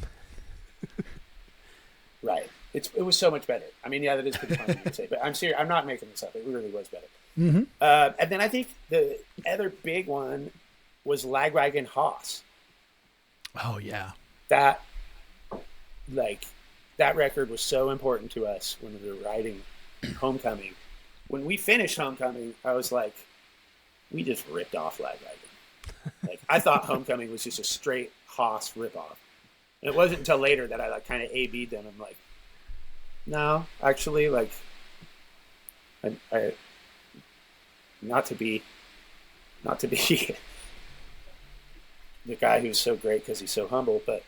Right. It was so much better. I mean, yeah, that is pretty funny to say, but I'm serious. I'm not making this up. It really was better. Mm-hmm. And then I think the other big one was Lagwagon Hoss. Oh yeah. That record was so important to us when we were writing Homecoming. When we finished Homecoming, I was like, we just ripped off Lagwagon. Like, I thought Homecoming was just a straight Hoss ripoff. And it wasn't until later that I like kind of A-B'd them. I'm like, no, actually, like, I not to be the guy who's so great because he's so humble. But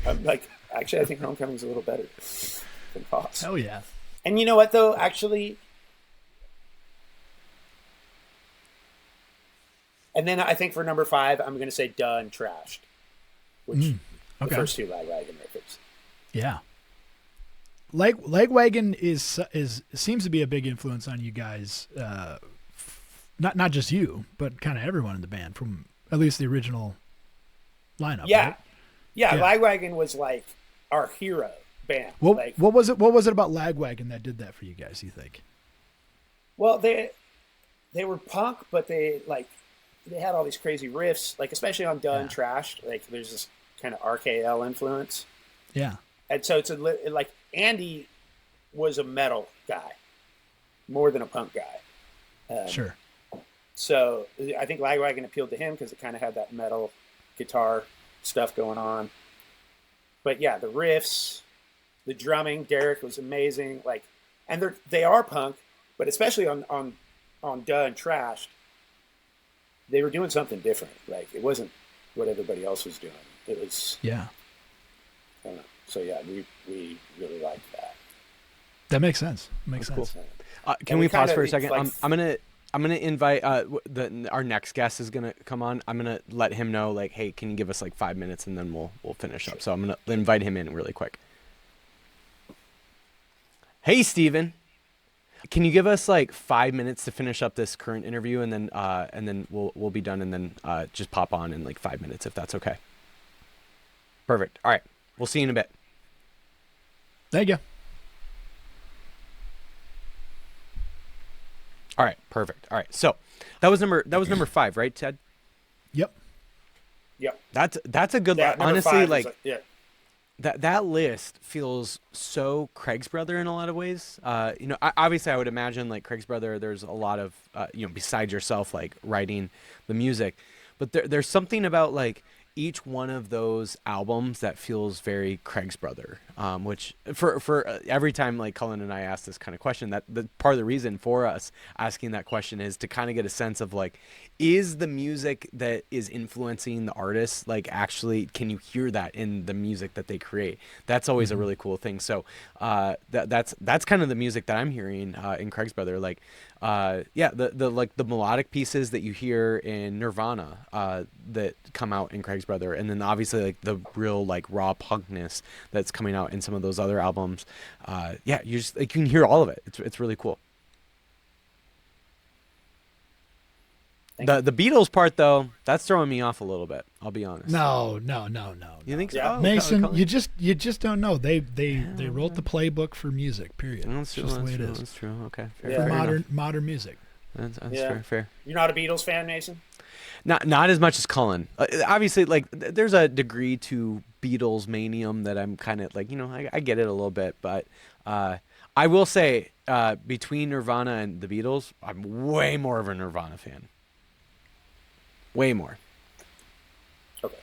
I'm like, actually, I think Homecoming's a little better than Fox. Hell yeah. And you know what, though? Actually, and then I think for number 5, I'm going to say Duh and Trashed, which the first 2 Lagwagon records. Yeah. Lagwagon is seems to be a big influence on you guys. Not just you, but kind of everyone in the band, from at least the original lineup. Yeah. Right? Yeah, Lagwagon was like our hero band. What Like, was it? What was it about Lagwagon that did that for you guys? You think? well, they were punk, but they had all these crazy riffs, like especially on Duh and Trashed. Like there's this kind of RKL influence. Yeah. And so it's like Andy was a metal guy more than a punk guy. Sure. So I think Lagwagon appealed to him because it kind of had that metal guitar stuff going on. But yeah, the riffs, the drumming, Derek was amazing. Like, and they are punk, but especially on Duh and Trashed, they were doing something different. Like it wasn't what everybody else was doing. It was I don't know. So yeah, we really liked that. That makes sense. Makes sense. Cool. Can we pause for a second? Like, I'm gonna invite our next guest is gonna come on. I'm gonna let him know, like, hey, can you give us like 5 minutes and then we'll finish up. So I'm gonna invite him in really quick. Hey, Steven. Can you give us like 5 minutes to finish up this current interview and then we'll be done, and then just pop on in like 5 minutes if that's okay. Perfect. All right. We'll see you in a bit. There you go. All right, perfect. All right, so that was number 5, right, Ted? Yep. That's a good. Yeah, honestly, like that list feels so Craig's Brother in a lot of ways. Obviously, I would imagine like Craig's Brother. There's a lot of besides yourself, like writing the music, but there's something about like each one of those albums that feels very Craig's Brother, which for every time like Cullen and I ask this kind of question, that the part of the reason for us asking that question is to kind of get a sense of like, is the music that is influencing the artist, like actually, can you hear that in the music that they create? That's always a really cool thing. So that's kind of the music that I'm hearing in Craig's Brother. Like, the melodic pieces that you hear in Nirvana that come out in Craig's Brother, and then obviously like the real like raw punkness that's coming out in some of those other albums. You just like, you can hear all of it. It's really cool. The Beatles part though, that's throwing me off a little bit. I'll be honest. No. You think so? Yeah. Oh, Mason, Cullen? you just don't know. They wrote the playbook for music. Period. That's true. Just the way it is. That's true. Okay. Fair, Yeah. fair Modern music. That's Yeah. fair. You're not a Beatles fan, Mason? Not as much as Cullen. Obviously, like there's a degree to Beatles manium that I'm kind of like, I get it a little bit, but I will say between Nirvana and the Beatles, I'm way more of a Nirvana fan. Way more. Okay.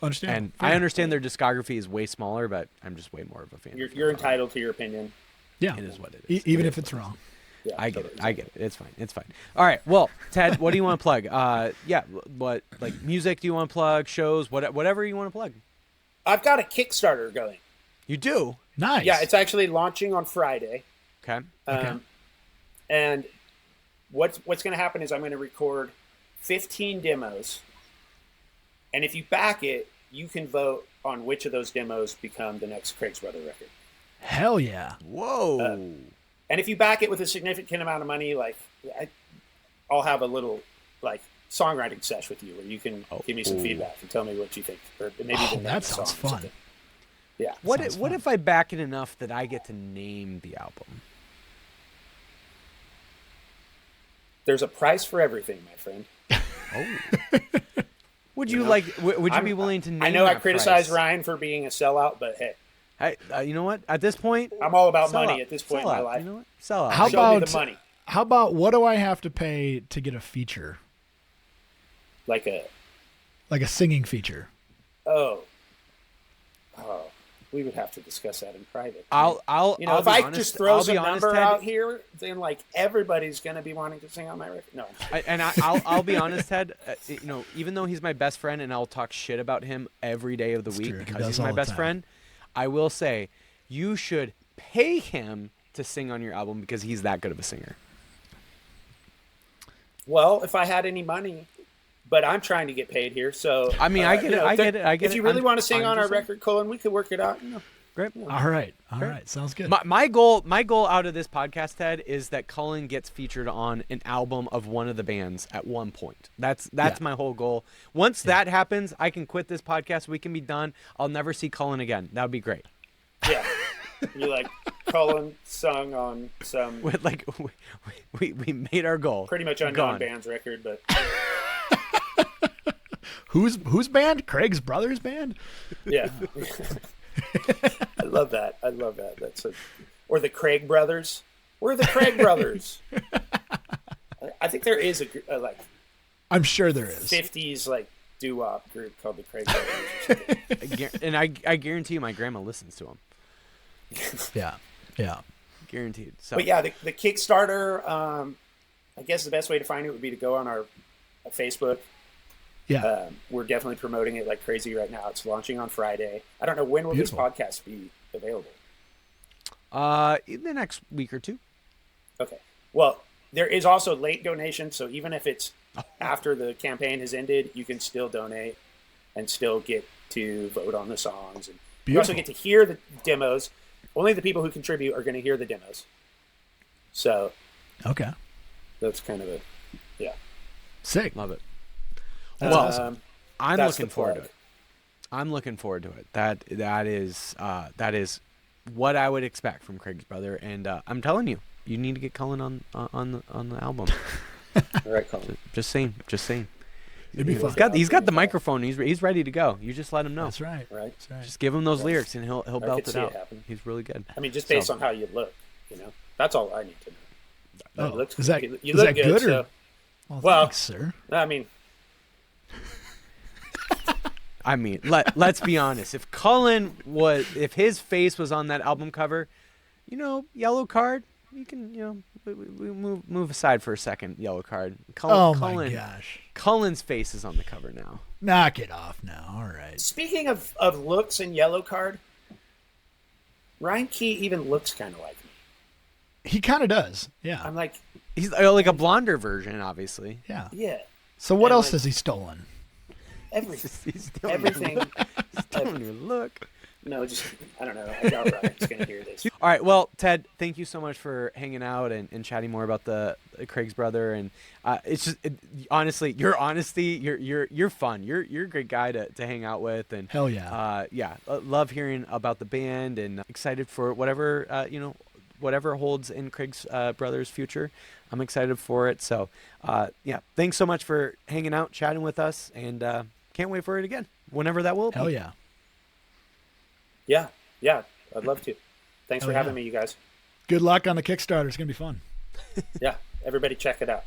Understand? And I understand their discography is way smaller, but I'm just way more of a fan. You're entitled to your opinion. Yeah. It is what it is. Even if it's wrong. Yeah, I get it. It's fine. All right. Well, Ted, what do you want to plug? What like music do you want to plug? Shows? Whatever you want to plug. I've got a Kickstarter going. You do? Nice. Yeah, it's actually launching on Friday. Okay. And what's going to happen is I'm going to record 15 demos, and if you back it, you can vote on which of those demos become the next Craig's Brother record. Hell yeah. Whoa. And if you back it with a significant amount of money, like I'll have a little like songwriting sesh with you where you can give me some feedback and tell me what you think, or maybe that sounds fun. Yeah. What if I back it enough that I get to name the album? There's a price for everything, my friend. Oh. Would you be willing to name I know I that criticize price? Ryan for being a sellout, but hey, You know what? At this point, I'm all about sell money out. at this point Sell in my out. life. You know what? Sell out. How Show me about the money. How about what do I have to pay to get a feature? Like a Like a singing feature. oh. we would have to discuss that in private. I'll if be I honest, just throw I'll some be honest, number Ted, out here, then like everybody's going to be wanting to sing on my record. No. I'll be honest, Ted. Even though he's my best friend, and I'll talk shit about him every day of the week true. He because does he's all my the best time. friend, I will say you should pay him to sing on your album because he's that good of a singer. Well, if I had any money, but I'm trying to get paid here, so I mean, I get it. I get it. If you really want to sing on our just saying. record, Cullen, we could work it out. Great. All right. Sounds good. My goal out of this podcast, Ted, is that Cullen gets featured on an album of one of the bands at one point. That's my whole goal. Once that happens, I can quit this podcast. We can be done. I'll never see Cullen again. That would be great. Yeah. You like Cullen sung on some we made our goal. pretty much unknown band's record, but Whose band? Craig's brother's band? yeah. I love that. Or the Craig brothers. We're the Craig brothers. I think there is a like I'm sure there is. 50s like doo-wop group called the Craig brothers or something. And I guarantee you my grandma listens to him. Yeah. Guaranteed. So. But yeah, the Kickstarter, I guess the best way to find it would be to go on our Facebook. Yeah. We're definitely promoting it like crazy right now. It's launching on Friday. I don't know, when will Beautiful. this podcast be available? In the next week or two. Okay. Well, there is also late donation, so even if it's after the campaign has ended, you can still donate and still get to vote on the songs. And you also get to hear the demos. Only the people who contribute are going to hear the demos. So Okay. that's kind of Sick. Love it. That's Well, awesome. I'm that's looking the forward plug. to it. I'm looking forward to it. That is what I would expect from Craig's brother, and I'm telling you, you need to get Cullen on the album. All right, Colin. Just saying. It'd be fun. He's got the microphone. He's ready to go. You just let him know. That's right. Right. That's right. Just give him those lyrics, and he'll could belt it see it out. happen. He's really good. I mean, just based So- on how you look, that's all I need to know. Oh, It looks is that you is look that good or? so, Well, thanks, sir. I mean, I mean, let's be honest. If if his face was on that album cover, yellow card, you can, we move aside for a second. Yellow card. My gosh. Cullen's face is on the cover now. Knock it off now. All right. speaking of looks and yellow card, Ryan Key even looks kind of like me. He kind of does. Yeah. I'm like, He's like a blonder version, obviously. Yeah. yeah, So what And, else like- has he stolen? everything. He's stealing Everything. Your look. He's stealing your look. No, just, I don't know. I doubt Ryan's going to hear this. All right. Well, Ted, thank you so much for hanging out and chatting more about the Craig's brother. And it's just honestly, your honesty, you're fun. You're a great guy to hang out with. And Hell yeah. love hearing about the band and excited for whatever whatever holds in Craig's brother's future. I'm excited for it. So thanks so much for hanging out, chatting with us, and can't wait for it again, whenever that will be. Hell yeah. Yeah, I'd love to. Thanks for having me, you guys. Good luck on the Kickstarter. It's gonna be fun. Yeah, everybody check it out.